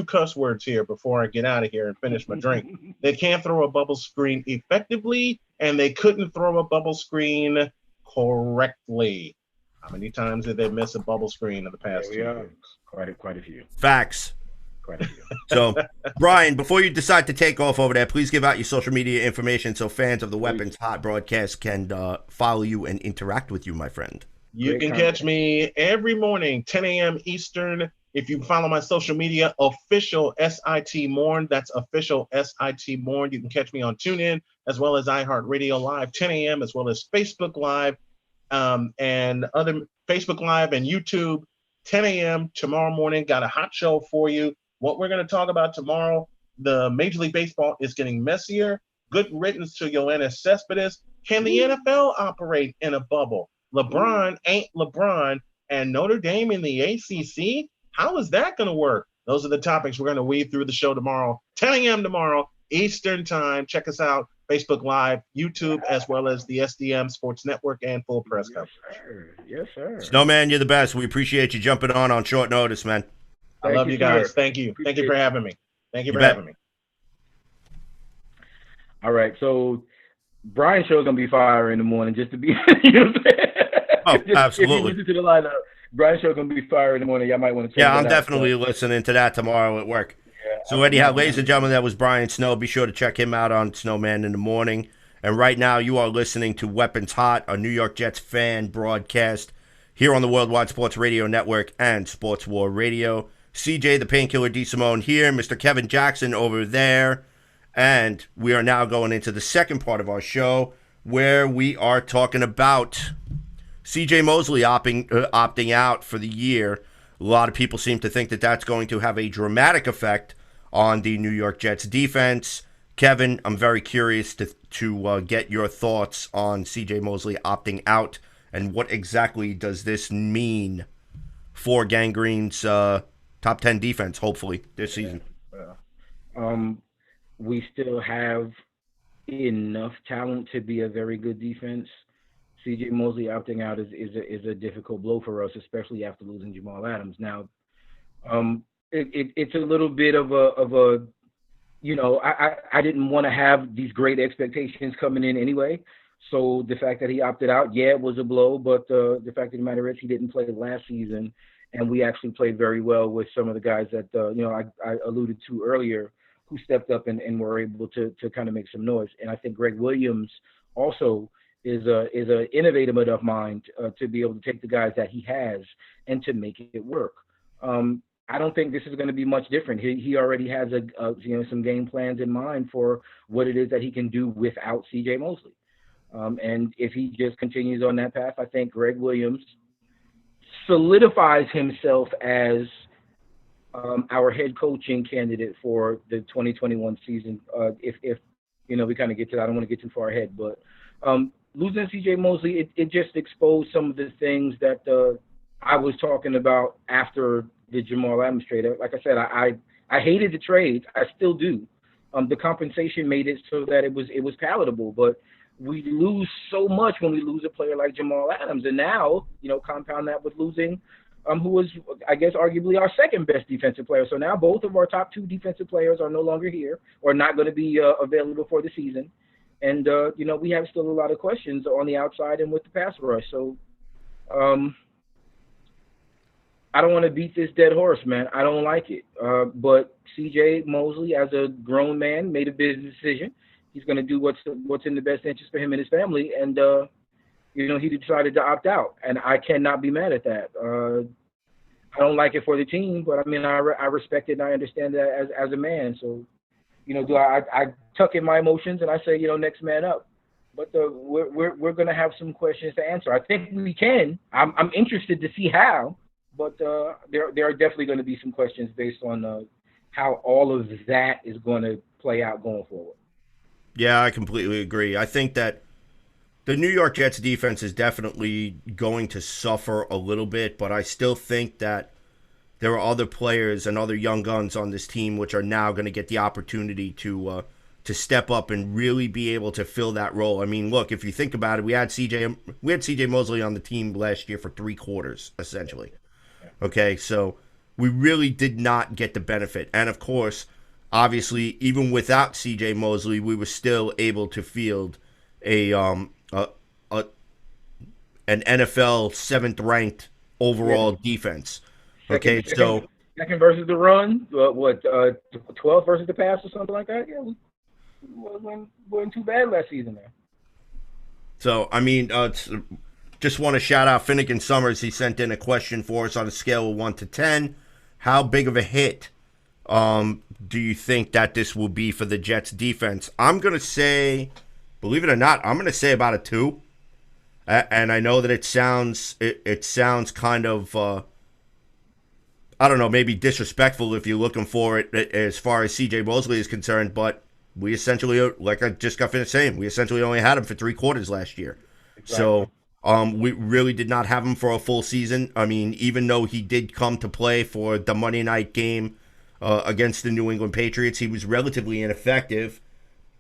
cuss words here before I get out of here and finish my drink. They can't throw a bubble screen effectively, and they couldn't throw a bubble screen correctly. How many times did they miss a bubble screen in the past 2 years?
Quite a few.
Facts.
Quite a few.
So, Brian, before you decide to take off over there, please give out your social media information so fans of the Weapons Hot broadcast can follow you and interact with you, my friend.
You can catch me every morning, 10 a.m. Eastern. If you follow my social media, official SIT Morn, that's official SIT Morn. You can catch me on TuneIn as well as iHeartRadio Live, 10 a.m. as well as Facebook Live and other Facebook Live and YouTube, 10 a.m. tomorrow morning. Got a hot show for you. What we're going to talk about tomorrow, the Major League Baseball is getting messier. Good riddance to Yoenis Cespedes. Can the NFL operate in a bubble? LeBron ain't LeBron, and Notre Dame in the ACC? How is that going to work? Those are the topics we're going to weave through the show tomorrow, 10 a.m. tomorrow, Eastern Time. Check us out, Facebook Live, YouTube, as well as the SDM Sports Network and full press coverage.
Yes, sir.
Snowman, you're the best. We appreciate you jumping on short notice, man.
I love you guys. Thank you. Thank you for having me. Thank you for having me.
All right, so Brian's show is going to be fire in the morning, just to be, you know what I'm saying?
Oh, absolutely.
If you listen to the lineup, Brian's show going to be fire in the morning. Y'all might want to check
Yeah,
that
I'm
out,
definitely listening to that tomorrow at work.
Yeah,
so anyhow, ladies and gentlemen, that was Brian Snow. Be sure to check him out on Snowman in the Morning. And right now, you are listening to Weapons Hot, a New York Jets fan broadcast here on the Worldwide Sports Radio Network and Sports War Radio. CJ, the Painkiller D. Simone here, Mr. Kevin Jackson over there. And we are now going into the second part of our show where we are talking about Cj Mosley opting out for the year. A lot of people seem to think that that's going to have a dramatic effect on the New York Jets defense. Kevin, I'm very curious to get your thoughts on Cj Mosley opting out, and what exactly does this mean for Gangrene's top 10 defense, hopefully, this season?
We still have enough talent to be a very good defense. Cj Mosley opting out is a difficult blow for us, especially after losing Jamal Adams. Now, it's a little bit of a you know, I didn't want to have these great expectations coming in anyway. So the fact that he opted out, yeah, it was a blow, but the fact of the matter is he didn't play last season, and we actually played very well with some of the guys that you know, I alluded to earlier, who stepped up and were able to kind of make some noise. And I think Greg Williams also is a innovative enough mind to be able to take the guys that he has and to make it work. I don't think this is going to be much different. He already has you know, some game plans in mind for what it is that he can do without Cj Mosley. And if he just continues on that path, I think Greg Williams solidifies himself as our head coaching candidate for the 2021 season. If you know, we kind of get to that, I don't want to get too far ahead, but losing Cj Mosley, it just exposed some of the things that I was talking about after the Jamal Adams trade. Like I said, I hated the trade. I still do. The compensation made it so that it was palatable, but we lose so much when we lose a player like Jamal Adams, and now compound that with losing who was, I guess, arguably our second best defensive player. So now both of our top 2 defensive players are no longer here or not going to be available for the season. And, we have still a lot of questions on the outside and with the pass rush. So I don't want to beat this dead horse, man. I don't like it. But Cj Mosley, as a grown man, made a business decision. He's going to do what's in the best interest for him and his family. And, he decided to opt out, and I cannot be mad at that. I don't like it for the team, but I mean, I respect it and I understand that as a man. So, I tuck in my emotions and I say, next man up. But we're going to have some questions to answer. I think we can. I'm interested to see how, but there are definitely going to be some questions based on how all of that is going to play out going forward.
Yeah, I completely agree. I think that the New York Jets defense is definitely going to suffer a little bit, but I still think that there are other players and other young guns on this team which are now going to get the opportunity to step up and really be able to fill that role. I mean, look, if you think about it, we had Cj Mosley on the team last year for 3 quarters, essentially. Okay, so we really did not get the benefit. And of course, obviously, even without Cj Mosley, we were still able to field an NFL 7th ranked overall defense. Okay,
second versus the run, 12 versus the pass or something like that. Yeah, we weren't too bad last season there.
So I mean, just want to shout out Finnegan Summers. He sent in a question for us on a scale of 1 to 10. How big of a hit do you think that this will be for the Jets defense? I'm gonna say, believe it or not, I'm gonna say about a 2. And I know that it sounds kind of I don't know, maybe disrespectful if you're looking for it as far as Cj Mosley is concerned, but we essentially, like I just got finished saying, we essentially only had him for 3 quarters last year. Exactly. So we really did not have him for a full season. I mean, even though he did come to play for the Monday night game against the New England Patriots, he was relatively ineffective.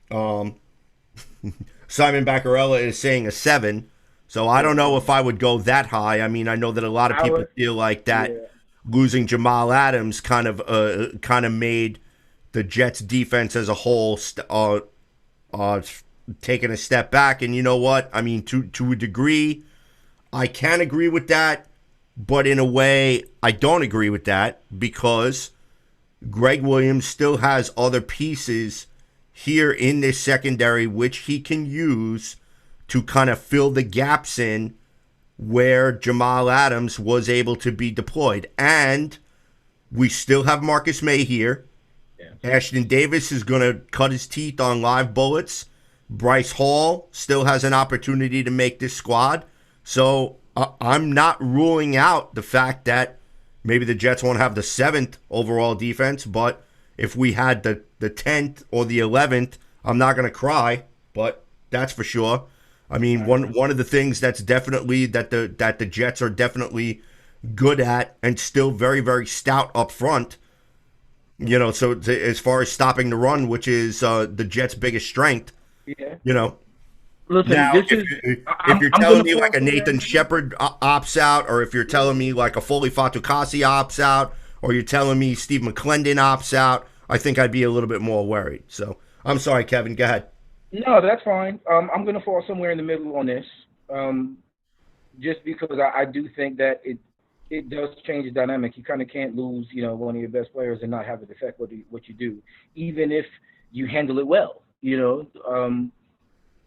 Simon Baccarella is saying a 7. So I don't know if I would go that high. I mean, I know that a lot of people feel like that losing Jamal Adams kind of made the Jets defense as a whole taking a step back. And you know what? I mean, to a degree, I can agree with that, but in a way, I don't agree with that because Greg Williams still has other pieces here in this secondary which he can use to kind of fill the gaps in where Jamal Adams was able to be deployed. And we still have Marcus May here. Yeah. Ashton Davis is going to cut his teeth on live bullets. Bryce Hall still has an opportunity to make this squad. So I'm not ruling out the fact that maybe the Jets won't have the 7th overall defense, but if we had the 10th or the 11th, I'm not going to cry, but that's for sure. I mean, one of the things that's definitely that the Jets are definitely good at and still very, very stout up front, so as far as stopping the run, which is the Jets' biggest strength,
Listen,
now, if you're telling me like a Nathan Shepard opts out, or if you're telling me like a Foley Fatukasi opts out, or you're telling me Steve McClendon opts out, I think I'd be a little bit more worried. So I'm sorry, Kevin. Go ahead.
No, that's fine. I'm going to fall somewhere in the middle on this, just because I do think that it does change the dynamic. You kind of can't lose, one of your best players and not have it affect what you do, even if you handle it well.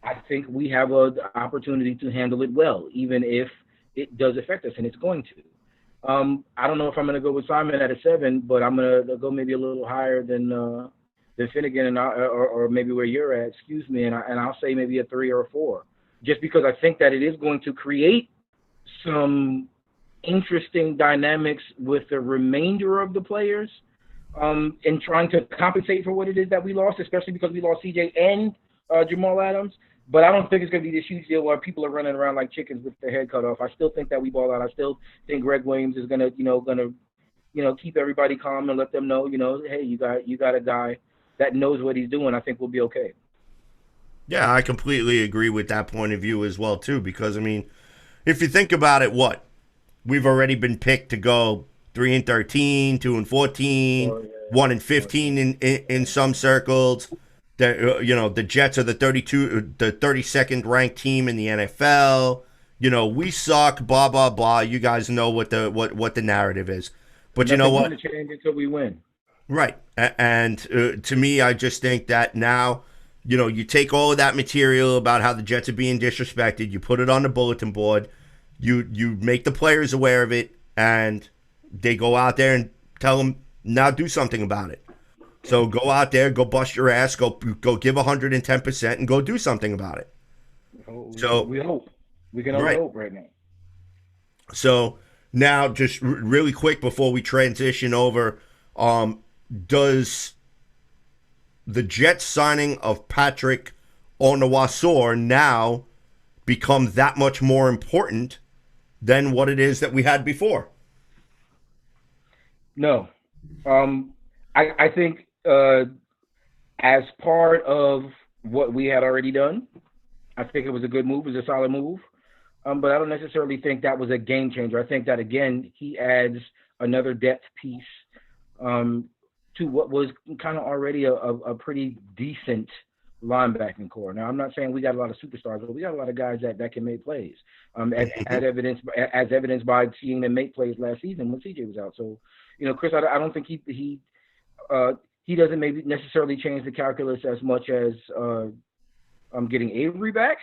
I think we have an opportunity to handle it well, even if it does affect us, and it's going to. I don't know if I'm going to go with Simon at a 7, but I'm going to go maybe a little higher than Finnegan or maybe where you're at, excuse me, and I'll say maybe a 3 or a 4, just because I think that it is going to create some interesting dynamics with the remainder of the players in trying to compensate for what it is that we lost, especially because we lost CJ and Jamal Adams. But I don't think it's going to be this huge deal where people are running around like chickens with their head cut off. I still think that we ball out. I still think Greg Williams is going to keep everybody calm and let them know, hey, you got a guy that knows what he's doing. I think we'll be okay.
Yeah, I completely agree with that point of view as well, too, because, I mean, if you think about it, we've already been picked to go 3-13, 2-14, 1-15 in some circles. The Jets are the 32nd ranked team in the NFL. We suck, blah blah blah. You guys know what the narrative is. But
nothing,
you know what?
Change until we win.
Right, and to me, I just think that now, you take all of that material about how the Jets are being disrespected, you put it on the bulletin board, you make the players aware of it, and they go out there and tell them, now do something about it. So go out there, go bust your ass, go give 110% and go do something about it. So
we hope. We can only hope right now.
So now, just really quick before we transition over, does the Jets signing of Patrick Onwuasor now become that much more important than what it is that we had before?
No. I think as part of what we had already done, I think it was a good move. It was a solid move. But I don't necessarily think that was a game changer. I think that, again, he adds another depth piece to what was kind of already a pretty decent linebacking core. Now, I'm not saying we got a lot of superstars, but we got a lot of guys that can make plays, as evidenced by seeing them make plays last season when CJ was out. So, Chris, I don't think he doesn't maybe necessarily change the calculus as much as getting Avery back,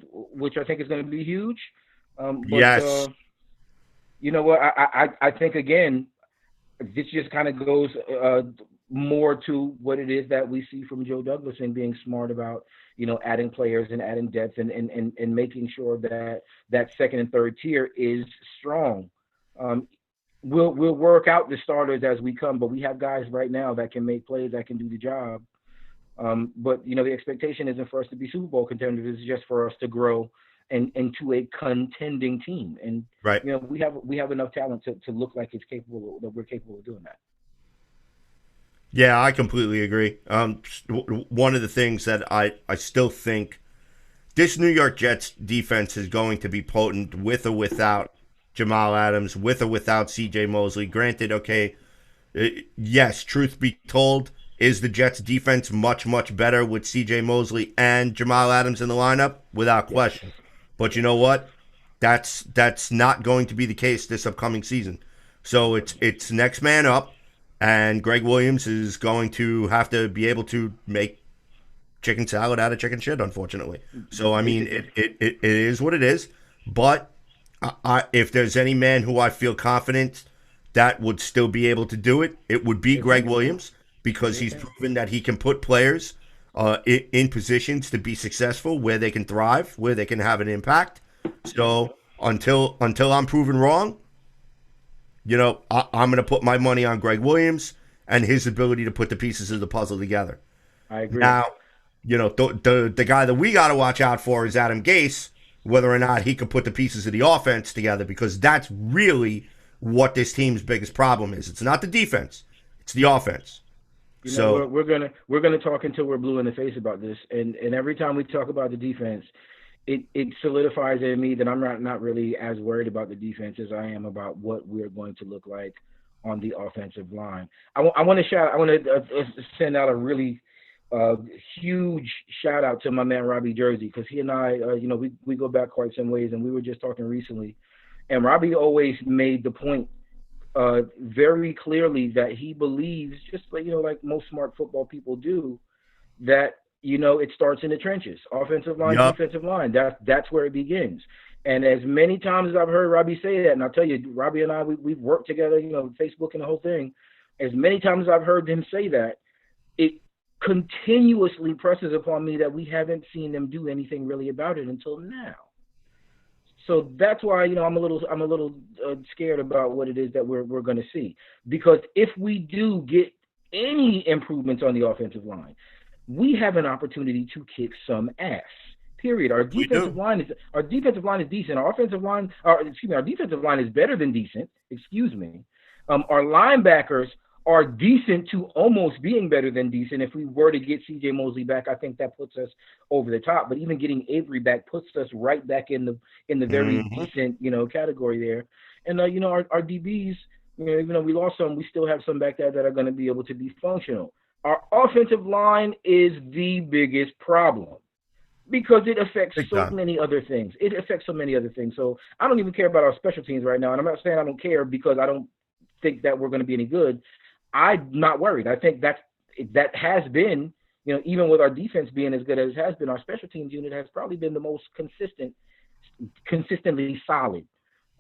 which I think is going to be huge. But,
yes.
You know what? I think, again, this just kind of goes more to what it is that we see from Joe Douglas and being smart about, adding players and adding depth and making sure that second and third tier is strong. We'll work out the starters as we come, but we have guys right now that can make plays, that can do the job. But the expectation isn't for us to be Super Bowl contenders. It's just for us to grow into a contending team. And
right.
we have enough talent to look like we're capable of doing that.
Yeah, I completely agree. One of the things that I still think this New York Jets defense is going to be potent with or without Jamal Adams, with or without Cj Mosley. Granted, okay, yes, truth be told, is the Jets defense much, much better with Cj Mosley and Jamal Adams in the lineup? Without question. But you know what? That's not going to be the case this upcoming season. So it's next man up. And Greg Williams is going to have to be able to make chicken salad out of chicken shit, unfortunately. So, I mean, it is what it is. But if there's any man who I feel confident that would still be able to do it, it would be Greg Williams, because he's proven that he can put players in positions to be successful, where they can thrive, where they can have an impact. So until I'm proven wrong, I'm going to put my money on Greg Williams and his ability to put the pieces of the puzzle together.
I agree.
Now, the guy that we got to watch out for is Adam Gase, whether or not he can put the pieces of the offense together, because that's really what this team's biggest problem is. It's not the defense, it's the offense.
We're gonna talk until we're blue in the face about this, and every time we talk about the defense, it solidifies in me that I'm not really as worried about the defense as I am about what we're going to look like on the offensive line. I want to send out a really huge shout out to my man Robbie Jersey, because he and I, we go back quite some ways, and we were just talking recently, and Robbie always made the point very clearly that he believes, just like most smart football people do, that it starts in the trenches, offensive line, defensive line. That's where it begins. And as many times as I've heard Robbie say that, and I'll tell you, Robbie and I, we've worked together, Facebook and the whole thing. As many times as I've heard him say that, it continuously presses upon me that we haven't seen them do anything really about it until now. So that's why, I'm a little scared about what it is that we're going to see. Because if we do get any improvements on the offensive line, we have an opportunity to kick some ass. Period. Our defensive line is decent. Our defensive line is better than decent. Our linebackers are decent to almost being better than decent. If we were to get Cj Mosley back, I think that puts us over the top. But even getting Avery back puts us right back in the very decent, category there. And our DBs, even though we lost some, we still have some back there that are going to be able to be functional. Our offensive line is the biggest problem, because it affects so many other things. So I don't even care about our special teams right now. And I'm not saying I don't care because I don't think that we're going to be any good. I'm not worried. I think that has been, even with our defense being as good as it has been, our special teams unit has probably been the most consistently solid,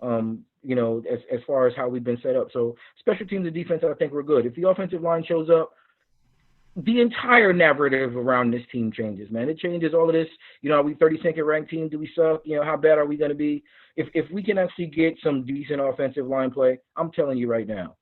as far as how we've been set up. So special teams and defense, I think we're good. If the offensive line shows up, the entire narrative around this team changes, man. It changes all of this. Are we 32nd ranked team? Do we suck? How bad are we going to be? If we can actually get some decent offensive line play, I'm telling you right now,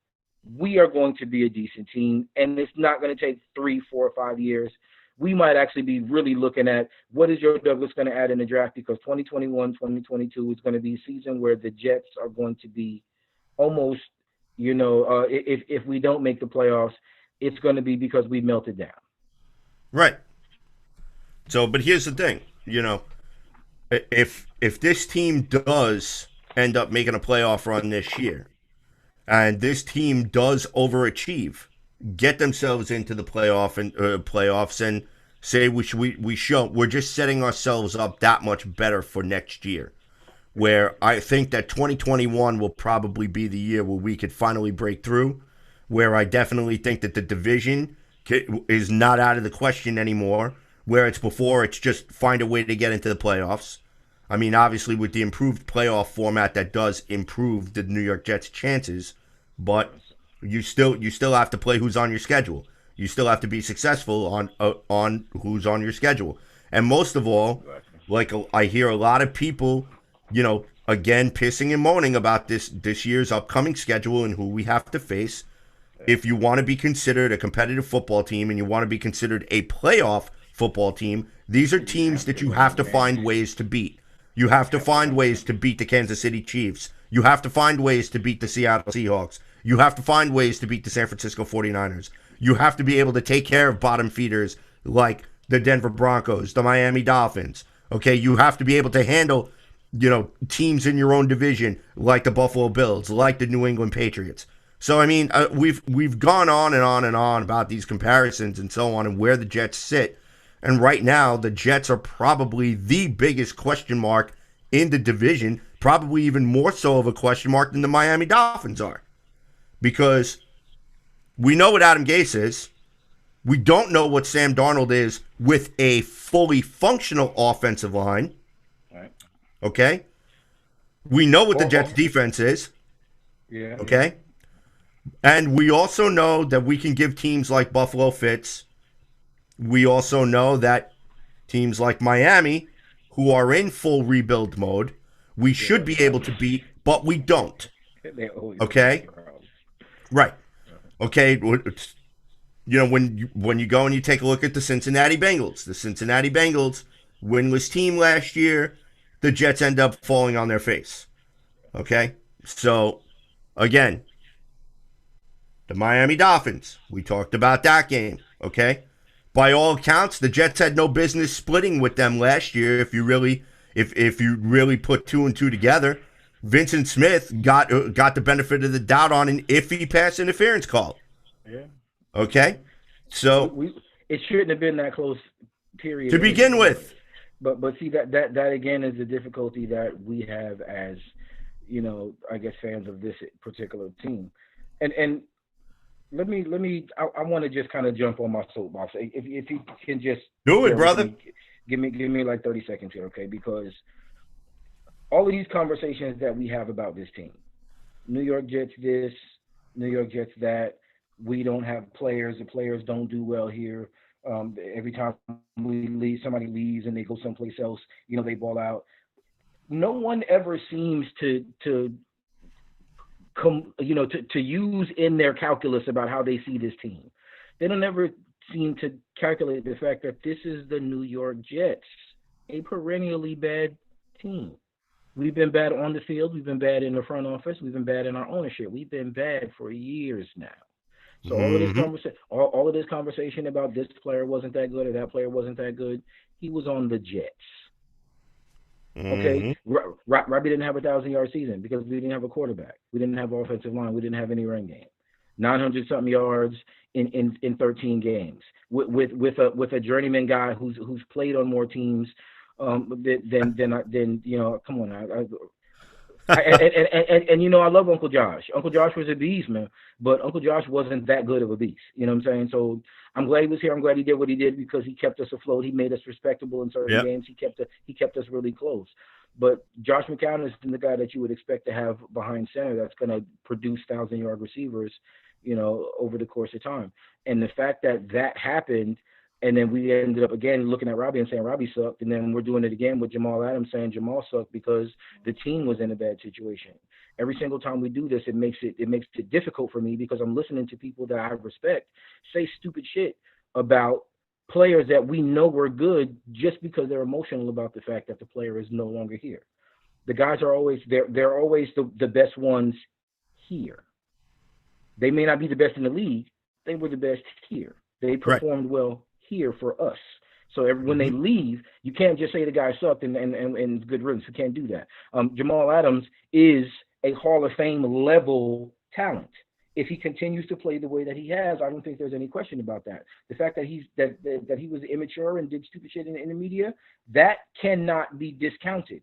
we are going to be a decent team, and it's not going to take 3, 4, or 5 years. We might actually be really looking at what is Joe Douglas going to add in the draft, because 2021, 2022 is going to be a season where the Jets are going to be almost, if we don't make the playoffs, it's going to be because we melted down.
Right. So, but here's the thing, if this team does end up making a playoff run this year, and this team does overachieve, get themselves into the playoffs, and say we're just setting ourselves up that much better for next year. Where I think that 2021 will probably be the year where we could finally break through. Where I definitely think that the division is not out of the question anymore. Where it's before, it's just find a way to get into the playoffs. I mean, obviously, with the improved playoff format, that does improve the New York Jets' chances. But you still have to play who's on your schedule. You still have to be successful on who's on your schedule. And most of all, like I hear a lot of people, again, pissing and moaning about this year's upcoming schedule and who we have to face. If you want to be considered a competitive football team and you want to be considered a playoff football team, these are teams that you have to find ways to beat. You have to find ways to beat the Kansas City Chiefs. You have to find ways to beat the Seattle Seahawks. You have to find ways to beat the San Francisco 49ers. You have to be able to take care of bottom feeders like the Denver Broncos, the Miami Dolphins. Okay, you have to be able to handle, teams in your own division like the Buffalo Bills, like the New England Patriots. So, I mean, we've gone on and on and on about these comparisons and so on and where the Jets sit. And right now, the Jets are probably the biggest question mark in the division, probably even more so of a question mark than the Miami Dolphins are. Because we know what Adam Gase is. We don't know what Sam Darnold is with a fully functional offensive line.
Right.
Okay? We know what the Jets' defense is.
Yeah.
Okay? And we also know that we can give teams like Buffalo fits. We also know that teams like Miami, who are in full rebuild mode, we should be able to beat, but we don't. Okay? Right. Okay? When you go and you take a look at the Cincinnati Bengals, winless team last year, the Jets end up falling on their face. Okay? So, again, the Miami Dolphins, we talked about that game, okay? By all accounts, the Jets had no business splitting with them last year. If you really put 2 and 2 together, Vincent Smith got the benefit of the doubt on an iffy pass interference call.
Yeah.
Okay? So
it shouldn't have been that close, period.
To begin with.
But see that again is the difficulty that we have as, I guess fans of this particular team. And let me. I want to just kind of jump on my soapbox. If you can just
do it, brother.
Give me like 30 seconds here, okay? Because all of these conversations that we have about this team, New York Jets this, New York Jets that, we don't have players. The players don't do well here. Every time we leave, somebody leaves and they go someplace else, they ball out. No one ever seems to use in their calculus about how they see this team. They don't ever seem to calculate the fact that this is the New York Jets, a perennially bad team. We've been bad on the field. We've been bad in the front office. We've been bad in our ownership. We've been bad for years now. So all of this conversation about this player wasn't that good or that player wasn't that good, he was on the Jets. Okay, Robbie didn't have a 1,000-yard season because we didn't have a quarterback. We didn't have offensive line. We didn't have any run game. 900-something yards in 13 games with a journeyman guy who's played on more teams than you know. Come on, and you know I love Uncle Josh. Uncle Josh was a beast, man, but Uncle Josh wasn't that good of a beast. You know what I'm saying? So I'm glad he was here. I'm glad he did what he did because he kept us afloat. He made us respectable in certain games. He kept us really close. But Josh McCown is the guy that you would expect to have behind center that's going to produce 1,000-yard receivers, you know, over the course of time. And the fact that happened, and then we ended up again looking at Robbie and saying Robbie sucked, and then we're doing it again with Jamal Adams saying Jamal sucked because the team was in a bad situation. Every single time we do this, it makes it difficult for me because I'm listening to people that I respect say stupid shit about players that we know were good just because they're emotional about the fact that the player is no longer here. The guys are always they're always the best ones here. They may not be the best in the league. They were the best here. They performed well here for us. So when they leave, you can't just say the guy sucked and good riddance. You can't do that. Jamal Adams is a Hall of Fame level talent. If he continues to play the way that he has, I don't think there's any question about that. The fact that he was immature and did stupid shit in the media, that cannot be discounted.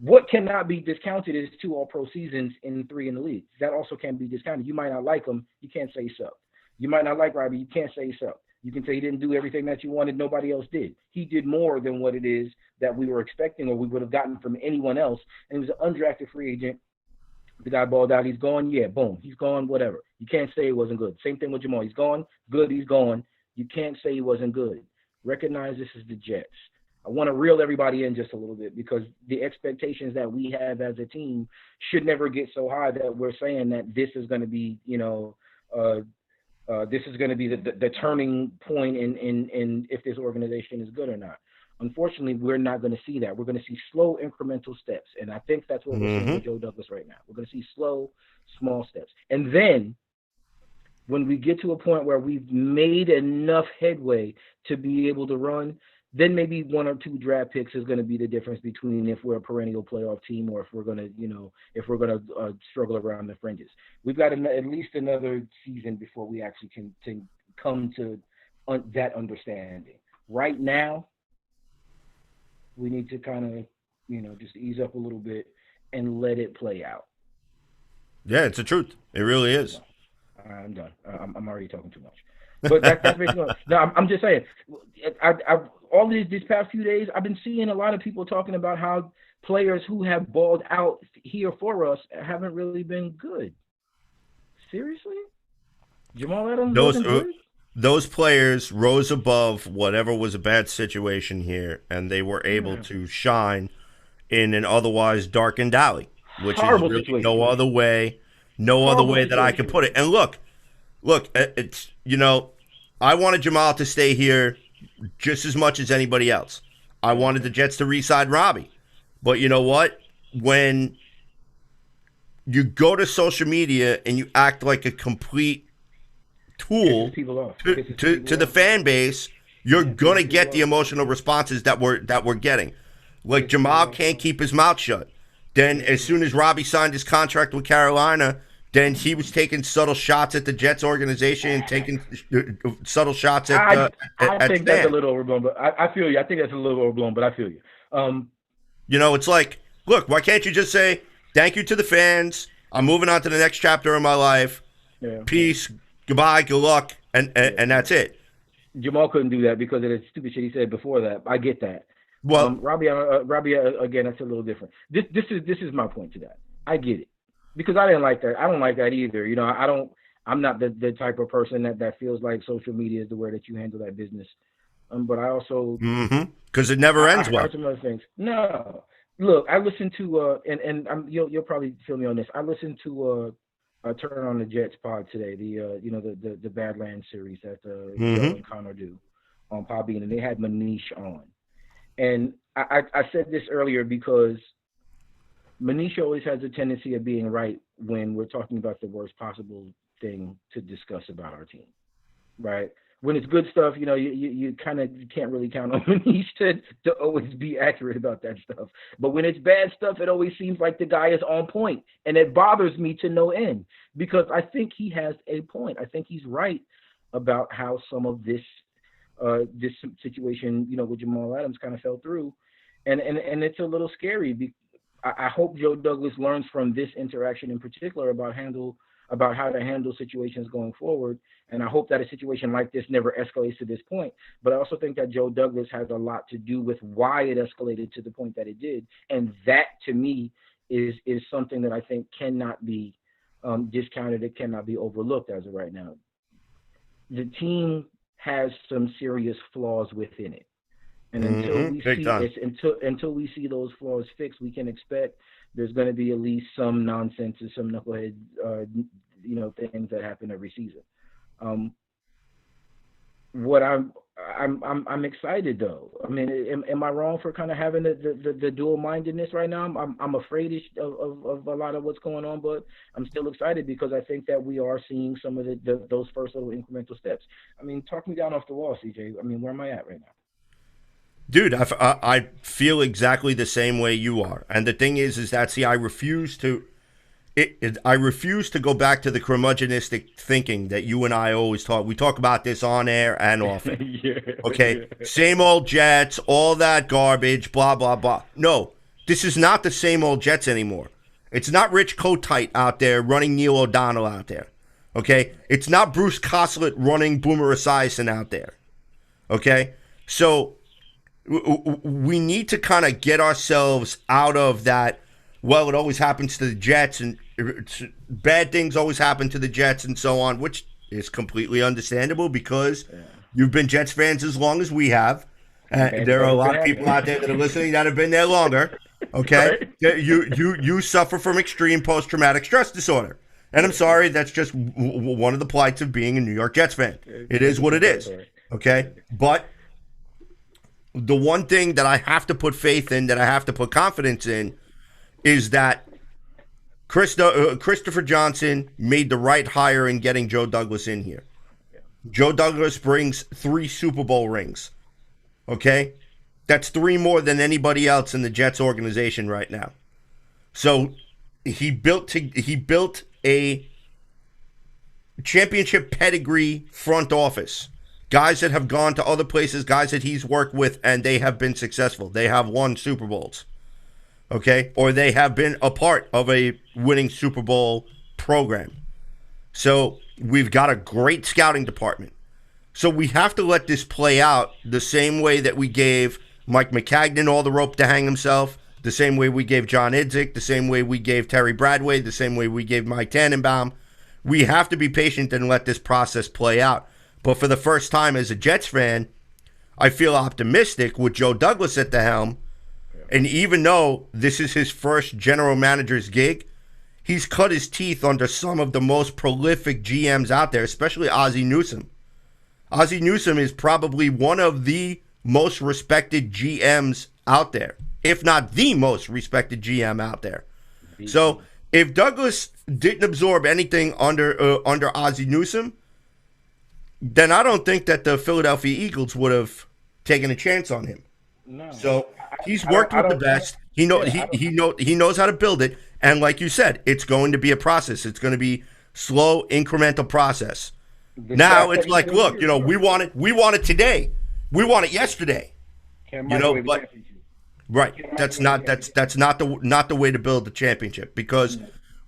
What cannot be discounted is 2 all-pro seasons and 3 in the league. That also can't be discounted. You might not like him. You can't say he sucked. You might not like Robbie. You can't say he sucked. You can say he didn't do everything that you wanted. Nobody else did. He did more than what it is that we were expecting or we would have gotten from anyone else. And he was an undrafted free agent. The guy balled out. He's gone. Yeah, boom. He's gone, whatever. You can't say he wasn't good. Same thing with Jamal. He's gone. Good. He's gone. You can't say he wasn't good. Recognize this is the Jets. I want to reel everybody in just a little bit because the expectations that we have as a team should never get so high that we're saying that this is going to be, you know, this is going to be the turning point in if this organization is good or not. Unfortunately, we're not going to see that. We're going to see slow incremental steps. And I think that's what we're seeing with Joe Douglas right now. We're going to see slow, small steps. And then when we get to a point where we've made enough headway to be able to run, then maybe 1 or 2 draft picks is going to be the difference between if we're a perennial playoff team or if we're going to, you know, if we're going to struggle around the fringes. We've got at least another season before we actually can come to that understanding. Right now, we need to kind of, you know, just ease up a little bit and let it play out.
Yeah, it's the truth. It really is.
I'm done. I'm already talking too much. But that's basically no. I'm just saying. All these past few days, I've been seeing a lot of people talking about how players who have balled out here for us haven't really been good. Seriously, Jamal Adams wasn't good?
Those players rose above whatever was a bad situation here, and they were able to shine in an otherwise darkened alley, which
Horrible
is really
situation.
no other way that I could put it. And look, it's, you know, I wanted Jamal to stay here just as much as anybody else. I wanted the Jets to re-sign Robbie. But you know what? When you go to social media and you act like a complete tool to the fan base, you're gonna get the emotional responses that we're getting. Like Jamal can't keep his mouth shut. Then as soon as Robbie signed his contract with Carolina, then he was taking subtle shots at the Jets organization and taking subtle shots at
I think
Stan.
that's a little overblown, but I feel you. I think that's a little overblown, but I feel you.
You know, it's like, look, why can't you just say thank you to the fans? I'm moving on to the next chapter of my life. Yeah. Peace, goodbye, good luck, and that's it.
Jamal couldn't do that because of the stupid shit he said before that. I get that.
Well,
Robbie, again, that's a little different. This is my point to that. I get it because I didn't like that. I don't like that either. You know, I'm not the type of person that feels like social media is the way that you handle that business. But I also
because it never ends well.
Some other things. No, look, I listened to and you'll probably feel me on this. I listened to Turn on the Jets pod today. The Badlands series that Joe and Connor do on Podbean, and they had Manish on. And I said this earlier because Manish always has a tendency of being right when we're talking about the worst possible thing to discuss about our team, right? When it's good stuff, you kind of can't really count on Manish to always be accurate about that stuff. But when it's bad stuff, it always seems like the guy is on point, and it bothers me to no end because I think he has a point. I think he's right about how some of this situation, with Jamal Adams kind of fell through, and it's a little scary. I hope Joe Douglas learns from this interaction in particular about how to handle situations going forward. And I hope that a situation like this never escalates to this point. But I also think that Joe Douglas has a lot to do with why it escalated to the point that it did. And that, to me, is something that I think cannot be discounted. It cannot be overlooked as of right now. The team has some serious flaws within it. And until we see those flaws fixed, we can expect there's going to be at least some nonsense and some knucklehead, things that happen every season. What I'm excited though. I mean, am I wrong for kind of having the dual-mindedness right now? I'm afraid of a lot of what's going on, but I'm still excited because I think that we are seeing some of those first little incremental steps. I mean, talk me down off the wall, CJ. I mean, where am I at right now?
Dude, I feel exactly the same way you are. And the thing is that, see, I refuse to go back to the curmudgeonistic thinking that you and I always talk. We talk about this on air and off air.
Yeah.
Okay? Same old Jets, all that garbage, blah, blah, blah. No, this is not the same old Jets anymore. It's not Rich Kotite out there running Neil O'Donnell out there. Okay? It's not Bruce Coslett running Boomer Esiason out there. Okay? So we need to kind of get ourselves out of that, well, it always happens to the Jets and bad things always happen to the Jets and so on, which is completely understandable because you've been Jets fans as long as we have. There are a lot of people out there that are listening that have been there longer. Okay? Right. You suffer from extreme post-traumatic stress disorder. And I'm sorry, that's just one of the plights of being a New York Jets fan. It is what it is. Okay? But the one thing that I have to put faith in, that I have to put confidence in, is that Christopher Johnson made the right hire in getting Joe Douglas in here. Joe Douglas brings 3 Super Bowl rings. Okay? That's 3 more than anybody else in the Jets organization right now. So he built a championship pedigree front office. Guys that have gone to other places, guys that he's worked with, and they have been successful. They have won Super Bowls, okay? Or they have been a part of a winning Super Bowl program. So we've got a great scouting department. So we have to let this play out the same way that we gave Mike McCagnon all the rope to hang himself, the same way we gave John Idzik, the same way we gave Terry Bradway, the same way we gave Mike Tannenbaum. We have to be patient and let this process play out. But for the first time as a Jets fan, I feel optimistic with Joe Douglas at the helm. And even though this is his first general manager's gig, he's cut his teeth under some of the most prolific GMs out there, especially Ozzie Newsome. Ozzie Newsome is probably one of the most respected GMs out there, if not the most respected GM out there. So if Douglas didn't absorb anything under Ozzie Newsome, then I don't think that the Philadelphia Eagles would have taken a chance on him. No. So he's worked with the best. He knows how to build it, and like you said, it's going to be a process. It's going to be slow, incremental process. Now it's like, look, we want it today. We want it yesterday. But right, that's not the way to build the championship, because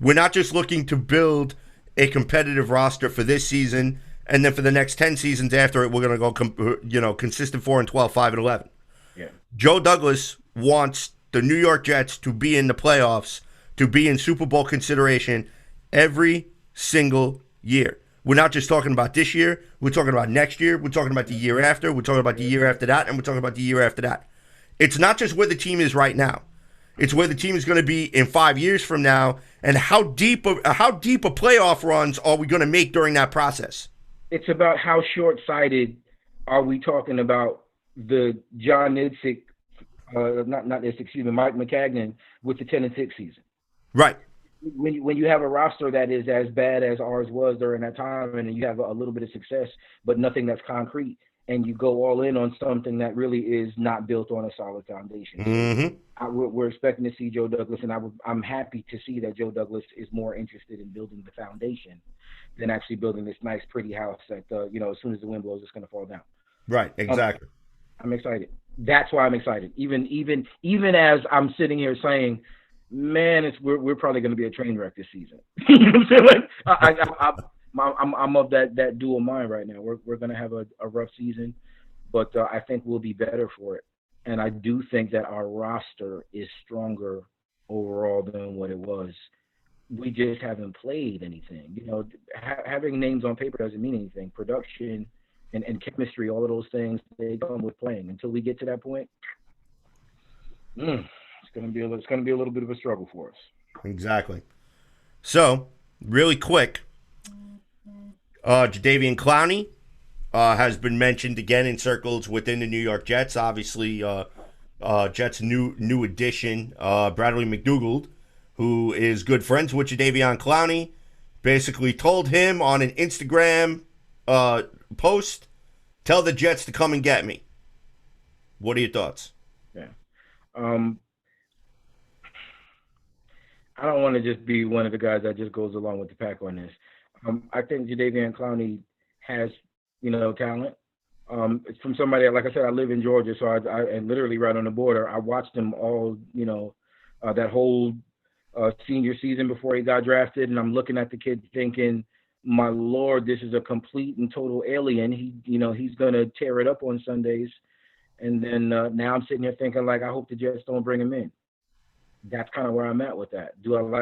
we're not just looking to build a competitive roster for this season. And then for the next 10 seasons after it, we're going to go, consistent 4-12, 5-11. Yeah. Joe Douglas wants the New York Jets to be in the playoffs, to be in Super Bowl consideration every single year. We're not just talking about this year. We're talking about next year. We're talking about the year after. We're talking about the year after that. And we're talking about the year after that. It's not just where the team is right now. It's where the team is going to be in 5 years from now, and how deep a playoff runs are we going to make during that process?
It's about how short-sighted are we talking about the John Nidsick, Mike McCagnon with the 10-6 season.
Right.
When you have a roster that is as bad as ours was during that time, and you have a little bit of success, but nothing that's concrete, and you go all in on something that really is not built on a solid foundation.
Mm-hmm.
We're expecting to see Joe Douglas, and I'm happy to see that Joe Douglas is more interested in building the foundation than actually building this nice, pretty house that, as soon as the wind blows, it's going to fall down.
Right, exactly.
I'm excited. That's why I'm excited. Even as I'm sitting here saying, man, we're probably going to be a train wreck this season. You know what I'm saying? I'm of that dual mind right now. We're going to have a rough season, but I think we'll be better for it. And I do think that our roster is stronger overall than what it was. We just haven't played anything. Having names on paper doesn't mean anything. Production and chemistry, all of those things, they come with playing. Until we get to that point, it's going to be a little bit of a struggle for us.
Exactly. So, really quick, Jadeveon Clowney has been mentioned again in circles within the New York Jets. Obviously, Jets' new addition, Bradley McDougald, who is good friends with Jadeveon Clowney, basically told him on an Instagram post, "Tell the Jets to come and get me." What are your thoughts?
Yeah. I don't want to just be one of the guys that just goes along with the pack on this. I think Jadeveon Clowney has, talent. It's from somebody, like I said, I live in Georgia, so I and literally right on the border. I watched him all, that whole senior season before he got drafted, and I'm looking at the kid thinking, my Lord, this is a complete and total alien. He's going to tear it up on Sundays. And then now I'm sitting here thinking, like, I hope the Jets don't bring him in. That's kind of where I'm at with that.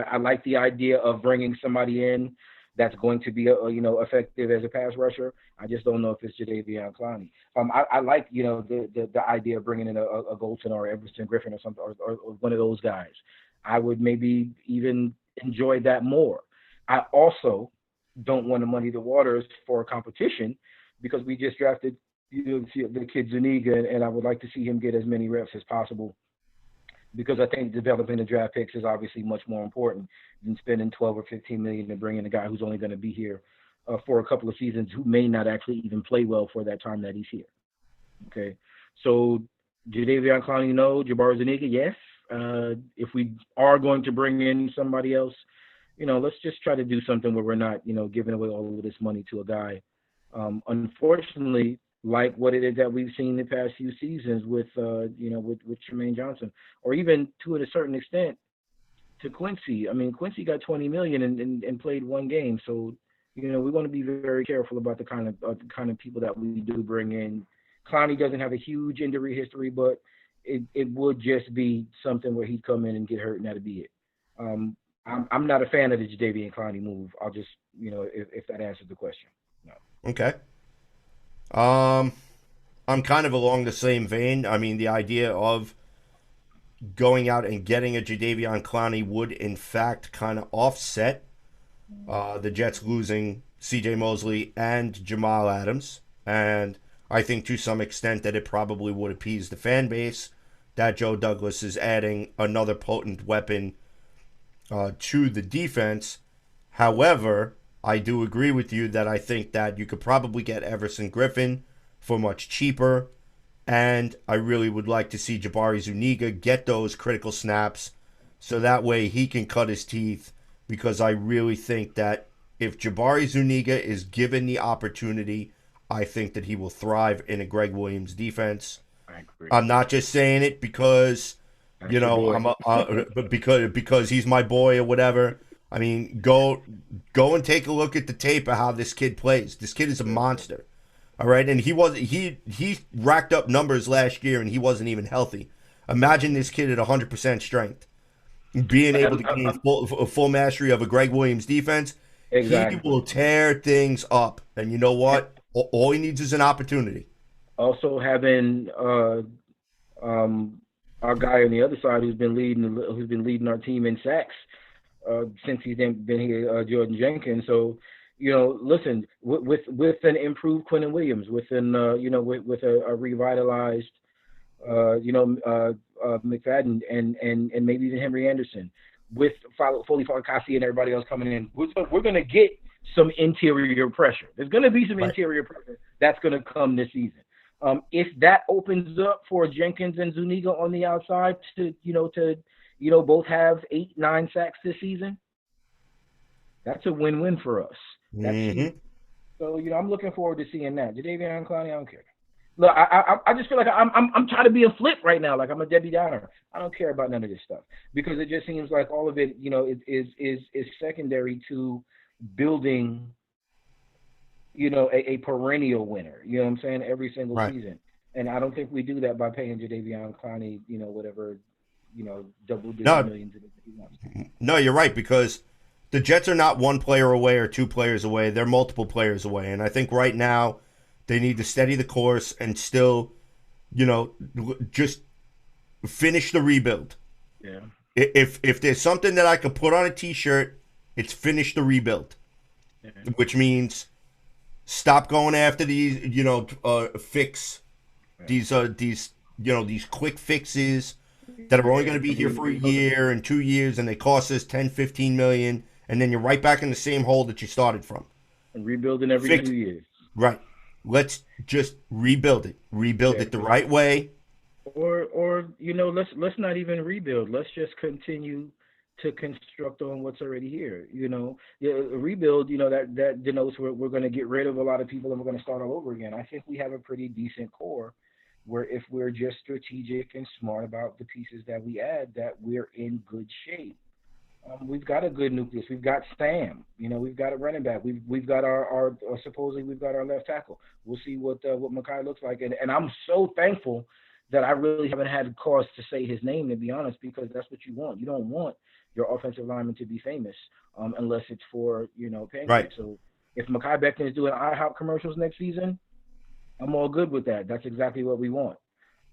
I like the idea of bringing somebody in that's going to be, effective as a pass rusher. I just don't know if it's Jadeveon Clowney. I like, the idea of bringing in a Golson or Everson Griffin or something, or one of those guys. I would maybe even enjoy that more. I also don't want to muddy the waters for a competition because we just drafted the kid Zuniga, and I would like to see him get as many reps as possible, because I think developing the draft picks is obviously much more important than spending $12 or $15 million to bring in a guy who's only going to be here for a couple of seasons, who may not actually even play well for that time that he's here. Okay, so Jadeveon Clowney, no. Jabari Zuniga, yes. If we are going to bring in somebody else, let's just try to do something where we're not, giving away all of this money to a guy. Unfortunately, like what it is that we've seen the past few seasons with Tremaine Johnson, or even to a certain extent to Quincy. I mean, Quincy got $20 million and played one game. So, we want to be very careful about the kind of people that we do bring in. Clowney doesn't have a huge injury history, but it would just be something where he'd come in and get hurt, and that'd be it. I'm not a fan of the Jadeveon Clowney move. I'll just, if that answers the question. No.
Okay. I'm kind of along the same vein. I mean, the idea of going out and getting a Jadeveon Clowney would, in fact, kind of offset the Jets losing Cj Mosley and Jamal Adams. And I think to some extent that it probably would appease the fan base that Joe Douglas is adding another potent weapon to the defense. However, I do agree with you that I think that you could probably get Everson Griffin for much cheaper, and I really would like to see Jabari Zuniga get those critical snaps so that way he can cut his teeth, because I really think that if Jabari Zuniga is given the opportunity, I think that he will thrive in a Greg Williams defense.
I agree.
I'm not just saying it because, because he's my boy or whatever. I mean, go and take a look at the tape of how this kid plays. This kid is a monster. All right, and he racked up numbers last year and he wasn't even healthy. Imagine this kid at 100% strength, being able to gain full mastery of a Greg Williams defense.
Exactly.
He will tear things up, and you know what? All he needs is an opportunity.
Also having our guy on the other side who's been leading our team in sacks since he's been here, Jordan Jenkins. So, listen, with an improved Quentin Williams, with a revitalized, McFadden and maybe even Henry Anderson, with Foley Fatukasi and everybody else coming in, we're going to get some interior pressure. There's going to be some interior pressure that's going to come this season. If that opens up for Jenkins and Zuniga on the outside to both have 8-9 sacks this season, that's a win-win for us. So I'm looking forward to seeing that. Jadeveon Clowney, I don't care. Look, I just feel like I'm trying to be a flip right now, like I'm a Debbie Downer. I don't care about none of this stuff because it just seems like all of it, is secondary to building, a perennial winner. You know what I'm saying? Every single season, and I don't think we do that by paying Jadeveon Clowney, whatever, double-digit millions.
No, you're right, because the Jets are not one player away or two players away. They're multiple players away, and I think right now they need to steady the course and still, just finish the rebuild.
Yeah.
If there's something that I could put on a T-shirt, it's finish the rebuild, which means stop going after these, fix these quick fixes that are only going to be here for a year and 2 years, and they cost us 10, 15 million, and then you're right back in the same hole that you started from.
And rebuilding every 2 years.
Right. Let's just rebuild it. Rebuild it the right way.
Or let's not even rebuild. Let's just continue to construct on what's already here. A rebuild, that denotes we're going to get rid of a lot of people and we're going to start all over again. I think we have a pretty decent core where if we're just strategic and smart about the pieces that we add, that we're in good shape. We've got a good nucleus. We've got Sam. We've got a running back. We've got our supposedly we've got our left tackle. We'll see what Makai looks like. And I'm so thankful that I really haven't had cause to say his name, to be honest, because that's what you want. You don't want your offensive lineman to be famous unless it's for pancakes.
Right.
So if Makai Becton is doing IHOP commercials next season, I'm all good with that. That's exactly what we want.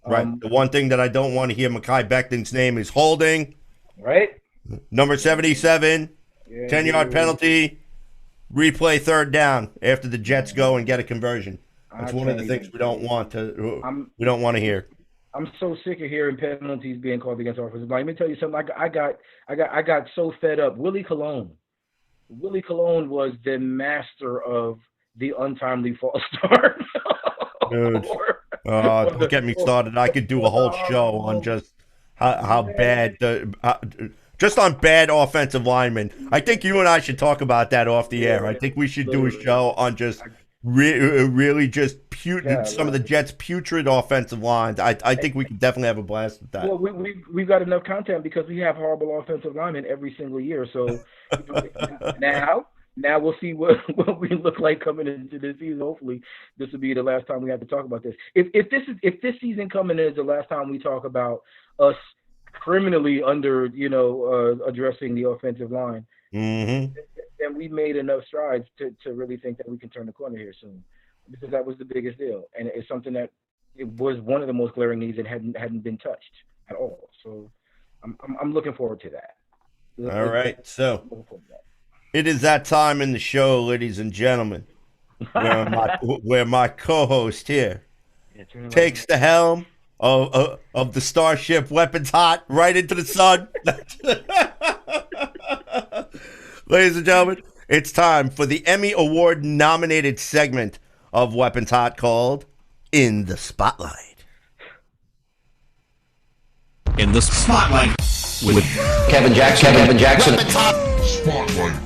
Right. The one thing that I don't want to hear Makai Becton's name is holding.
Right.
Number 77, 10-yard penalty, replay third down after the Jets go and get a conversion. That's one of the things we don't want to hear.
I'm so sick of hearing penalties being called against offensive line. Let me tell you something. I got so fed up. Willie Colon was the master of the untimely false start.
Dude, don't get me started. I could do a whole show on just how bad just on bad offensive linemen. I think you and I should talk about that off the air. I think we should do a show on just really just some of the Jets' putrid offensive lines. I think we could definitely have a blast with that.
Well, we've got enough content because we have horrible offensive linemen every single year. So now we'll see what we look like coming into this season. Hopefully, this will be the last time we have to talk about this. If this season coming is the last time we talk about us criminally addressing the offensive line, then we made enough strides to really think that we can turn the corner here soon, because that was the biggest deal, and it's something that it was one of the most glaring needs that hadn't been touched at all. So I'm looking forward to that.
All right, so it is that time in the show, ladies and gentlemen, where my co-host here takes the helm of the Starship Weapons Hot right into the sun. Ladies and gentlemen, it's time for the Emmy Award nominated segment of Weapons Hot called In the Spotlight.
In the Spotlight
with Kevin Jackson.
Spotlight.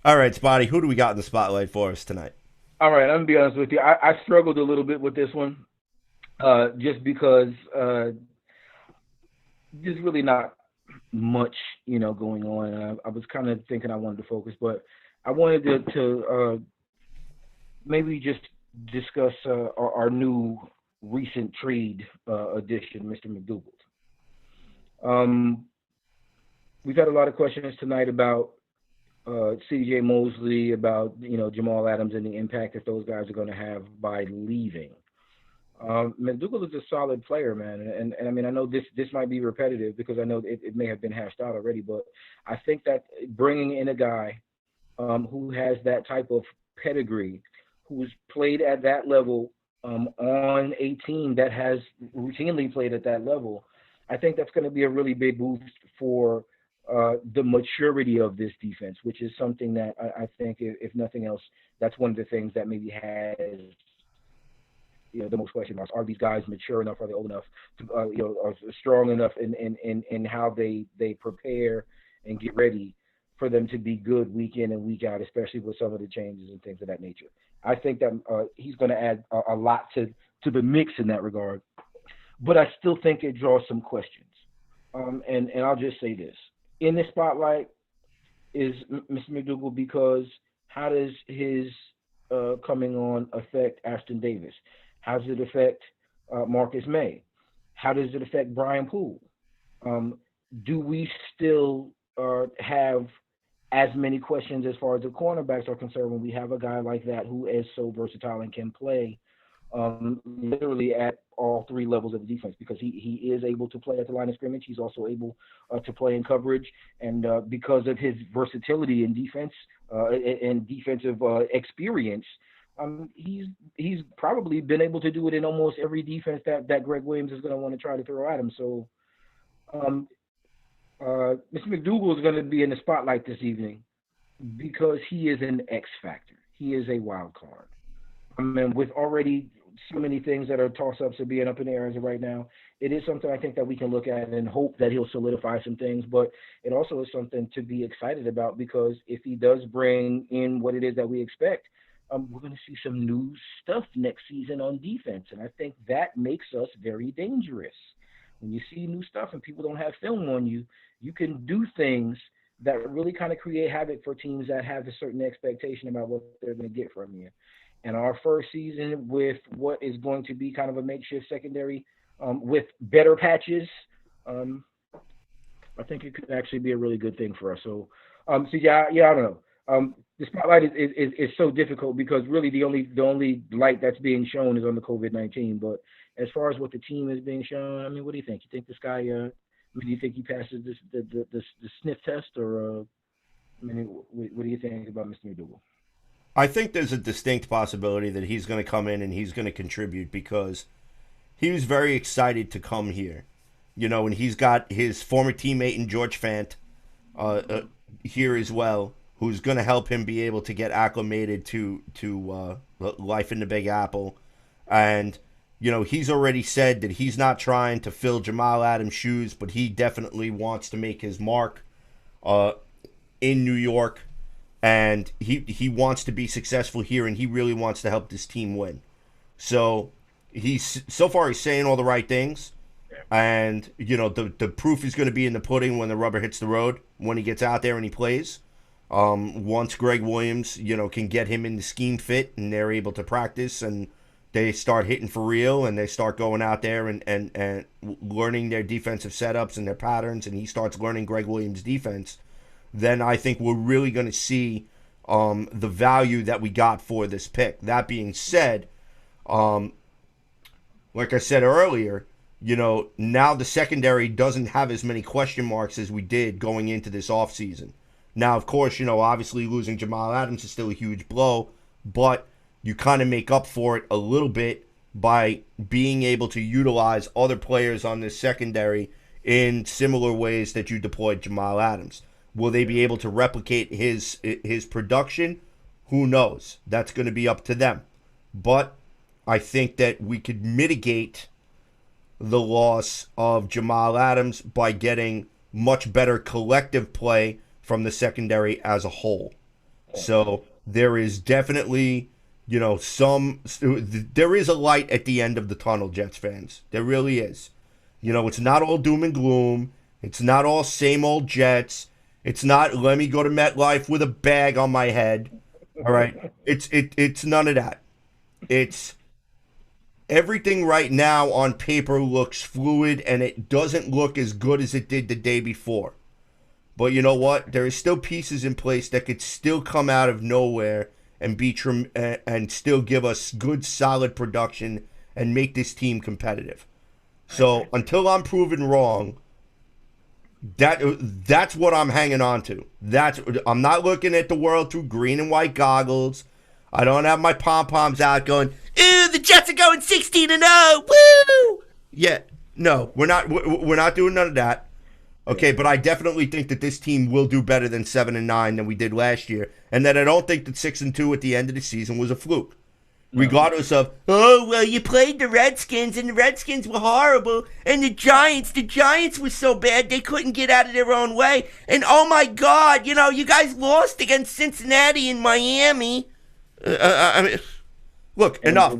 All right, Spotty, who do we got in the spotlight for us tonight?
All right, I'm going to be honest with you. I struggled a little bit with this one just because there's really not much, going on. I was kind of thinking I wanted to focus, but I wanted to maybe just discuss our new recent trade addition, Mr. McDougald. We've had a lot of questions tonight about Cj Mosley, about Jamal Adams and the impact that those guys are going to have by leaving. McDougald is a solid player, man, and I mean I know this might be repetitive because I know it may have been hashed out already, but I think that bringing in a guy who has that type of pedigree, who's played at that level on a team that has routinely played at that level, I think that's going to be a really big boost for the maturity of this defense, which is something that I think, if nothing else, that's one of the things that maybe has the most question marks. Are these guys mature enough? Are they old enough? To, are strong enough in how they prepare and get ready for them to be good week in and week out, especially with some of the changes and things of that nature. I think that he's going to add a lot to the mix in that regard. But I still think it draws some questions. And I'll just say this. In the spotlight is Mr. McDougald because how does his coming on affect Ashton Davis? How does it affect Marcus May? How does it affect Brian Poole? Do we still have as many questions as far as the cornerbacks are concerned when we have a guy like that who is so versatile and can play literally at all three levels of the defense, because he is able to play at the line of scrimmage. He's also able to play in coverage, and because of his versatility in defense and defensive experience, he's probably been able to do it in almost every defense that Greg Williams is going to want to try to throw at him. So Mr. McDougald is going to be in the spotlight this evening because he is an X factor. He is a wild card. I mean, with already so many things that are toss-ups of being up in the air as of right now, it is something I think that we can look at and hope that he'll solidify some things, but it also is something to be excited about, because if he does bring in what it is that we expect, we're going to see some new stuff next season on defense, and I think that makes us very dangerous. When you see new stuff and people don't have film on you, you can do things that really kind of create havoc for teams that have a certain expectation about what they're going to get from you. And our first season with what is going to be kind of a makeshift secondary with better patches, I think it could actually be a really good thing for us. So, I don't know. The spotlight is so difficult because really the only light that's being shown is on the COVID-19. But as far as what the team is being shown, I mean, what do you think? You think this guy? Do you think he passes the sniff test, or what do you think about Mr. McDougald?
I think there's a distinct possibility that he's going to come in and he's going to contribute, because he was very excited to come here, and he's got his former teammate in George Fant here as well, who's going to help him be able to get acclimated to life in the Big Apple. And, he's already said that he's not trying to fill Jamal Adams' shoes, but he definitely wants to make his mark in New York. And he wants to be successful here, and he really wants to help this team win. So so far he's saying all the right things. And, the proof is going to be in the pudding when the rubber hits the road, when he gets out there and he plays. Once Greg Williams, can get him in the scheme fit and they're able to practice and they start hitting for real and they start going out there and learning their defensive setups and their patterns, and he starts learning Greg Williams' defense, then I think we're really going to see the value that we got for this pick. That being said, like I said earlier, now the secondary doesn't have as many question marks as we did going into this offseason. Now, of course, obviously losing Jamal Adams is still a huge blow, but you kind of make up for it a little bit by being able to utilize other players on this secondary in similar ways that you deployed Jamal Adams. Will they be able to replicate his production? Who knows? That's going to be up to them. But I think that we could mitigate the loss of Jamal Adams by getting much better collective play from the secondary as a whole. So there is definitely, there is a light at the end of the tunnel, Jets fans. There really is. It's not all doom and gloom. It's not all same old Jets. It's not, let me go to MetLife with a bag on my head. All right? It's none of that. It's everything right now on paper looks fluid, and it doesn't look as good as it did the day before. But you know what? There is still pieces in place that could still come out of nowhere and and still give us good, solid production and make this team competitive. So until I'm proven wrong, that's what I'm hanging on to. I'm not looking at the world through green and white goggles. I don't have my pom-poms out going, "Ooh, the Jets are going 16-0. Woo!" Yeah, no, we're not doing none of that. Okay, but I definitely think that this team will do better than 7-9 than we did last year, and that I don't think that 6-2 at the end of the season was a fluke. No. Regardless of, oh, well, you played the Redskins, and the Redskins were horrible, and the Giants were so bad they couldn't get out of their own way, and oh my God, you guys lost against Cincinnati and Miami. I mean, look, and enough.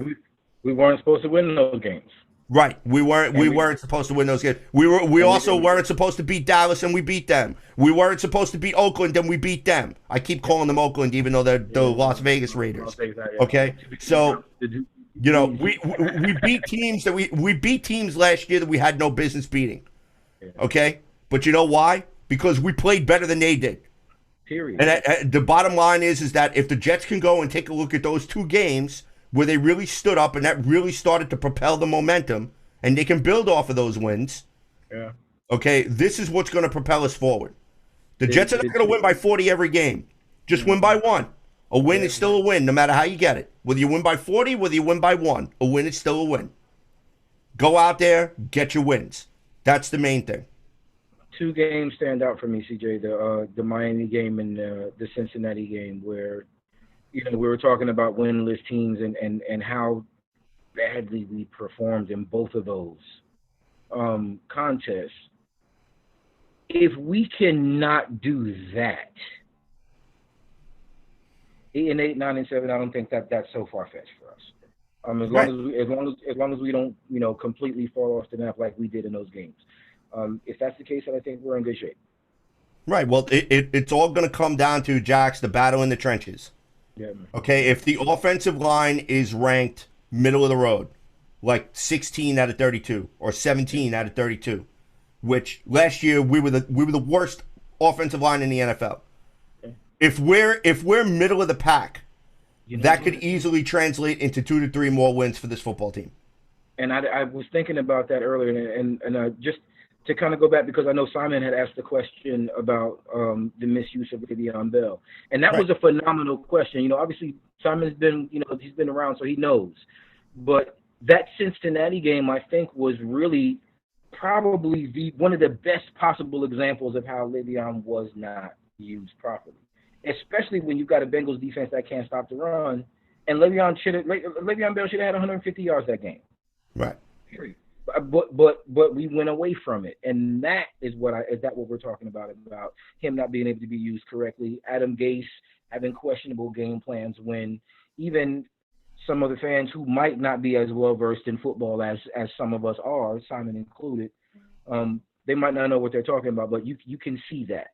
We weren't supposed to win those games.
Right, we weren't supposed to win those games. We also weren't supposed to beat Dallas, and we beat them. We weren't supposed to beat Oakland, and we beat them. I keep calling them Oakland, even though they're the Las Vegas Raiders. Okay, so we beat teams we beat teams last year that we had no business beating. Okay, but you know why? Because we played better than they did.
Period.
And the bottom line is that if the Jets can go and take a look at those two games where they really stood up and that really started to propel the momentum, and they can build off of those wins.
Yeah.
Okay, this is what's going to propel us forward. The Jets are not going to win by 40 every game. Just win by 1. A win is still a win, no matter how you get it. Whether you win by 40, whether you win by 1, a win is still a win. Go out there, get your wins. That's the main thing.
2 games stand out for me, CJ. The Miami game and the Cincinnati game, where we were talking about winless teams and how badly we performed in both of those contests. If we cannot do that, 8-8, 9-7, I don't think that's so far-fetched for us. As long as we don't completely fall off the map like we did in those games. If that's the case, then I think we're in good shape.
Right. Well, it's all going to come down to, Jax, the battle in the trenches.
Yeah.
Okay, if the offensive line is ranked middle of the road, like 16 out of 32 or 17 out of 32, which last year we were the worst offensive line in the NFL. Okay. If we're middle of the pack, that could easily translate into 2 to 3 more wins for this football team.
And I was thinking about that earlier, and just to kind of go back, because I know Simon had asked the question about the misuse of Le'Veon Bell. And that was a phenomenal question. Obviously Simon's been, he's been around, so he knows. But that Cincinnati game, I think, was really probably one of the best possible examples of how Le'Veon was not used properly, especially when you've got a Bengals defense that can't stop the run. And Le'Veon Bell should have had 150 yards that game.
Right.
Period. But we went away from it, and that is what we're talking about him not being able to be used correctly. Adam Gase having questionable game plans when even some of the fans who might not be as well versed in football as some of us are, Simon included, they might not know what they're talking about. But you can see that.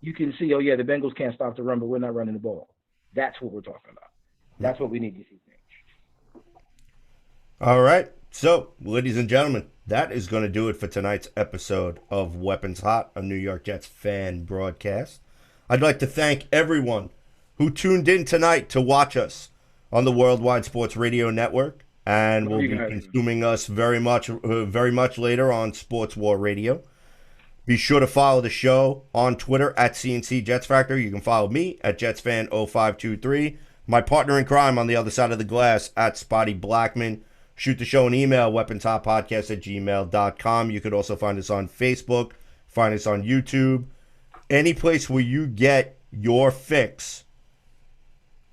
You can see, oh yeah, the Bengals can't stop the run, but we're not running the ball. That's what we're talking about. That's what we need to see.
All right. So, ladies and gentlemen, that is going to do it for tonight's episode of Weapons Hot, a New York Jets fan broadcast. I'd like to thank everyone who tuned in tonight to watch us on the Worldwide Sports Radio Network, and will be consuming us very much later on Sports War Radio. Be sure to follow the show on Twitter at CNC Jets Factor. You can follow me at JetsFan0523. My partner in crime on the other side of the glass at Spotty Blackman. Shoot the show an email, weaponshotpodcast@gmail.com. You could also find us on Facebook, find us on YouTube. Any place where you get your fix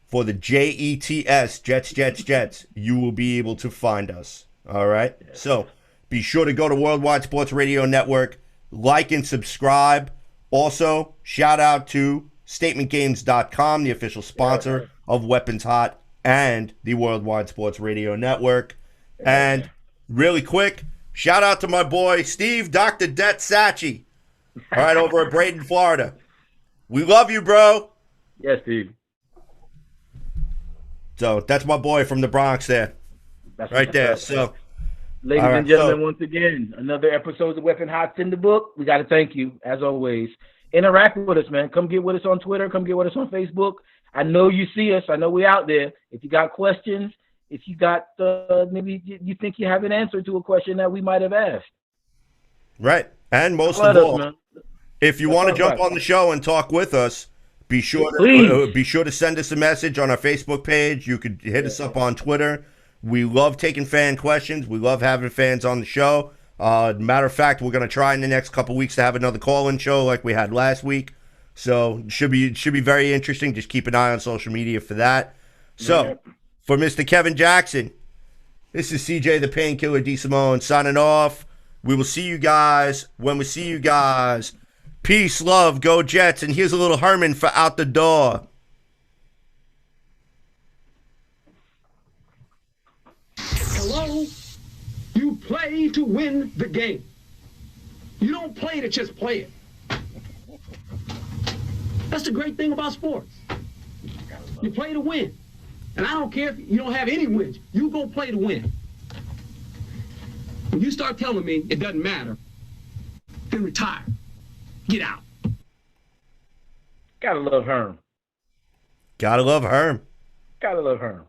for the JETS, Jets, you will be able to find us. All right? So be sure to go to Worldwide Sports Radio Network, like and subscribe. Also, shout out to StatementGames.com, the official sponsor of Weapons Hot and the Worldwide Sports Radio Network. And really quick, shout out to my boy, Steve Dr. Det Sachi, all right, over at Braden, Florida. We love you, bro.
Yes, Steve.
So that's my boy from the Bronx there.
That's
right there. So,
ladies and gentlemen, once again, another episode of Weapon Hot's in the book. We got to thank you, as always. Interact with us, man. Come get with us on Twitter. Come get with us on Facebook. I know you see us. I know we out there. If you got questions, if you got maybe you think you have an answer to a question that we might have asked.
Right. And most of all, if you want to jump on the show and talk with us, be sure to send us a message on our Facebook page. You could hit us up on Twitter. We love taking fan questions. We love having fans on the show. Matter of fact, we're going to try in the next couple weeks to have another call-in show like we had last week. So it should be very interesting. Just keep an eye on social media for that. So for Mr. Kevin Jackson, this is CJ the Painkiller D. Simone signing off. We will see you guys when we see you guys. Peace, love, go Jets. And here's a little Herman for out the door.
Hello? You play to win the game. You don't play to just play it. That's the great thing about sports. You play to win. And I don't care if you don't have any wins. You go play to win. When you start telling me it doesn't matter, then retire. Get out.
Gotta love Herm.
Gotta love Herm.
Gotta love Herm.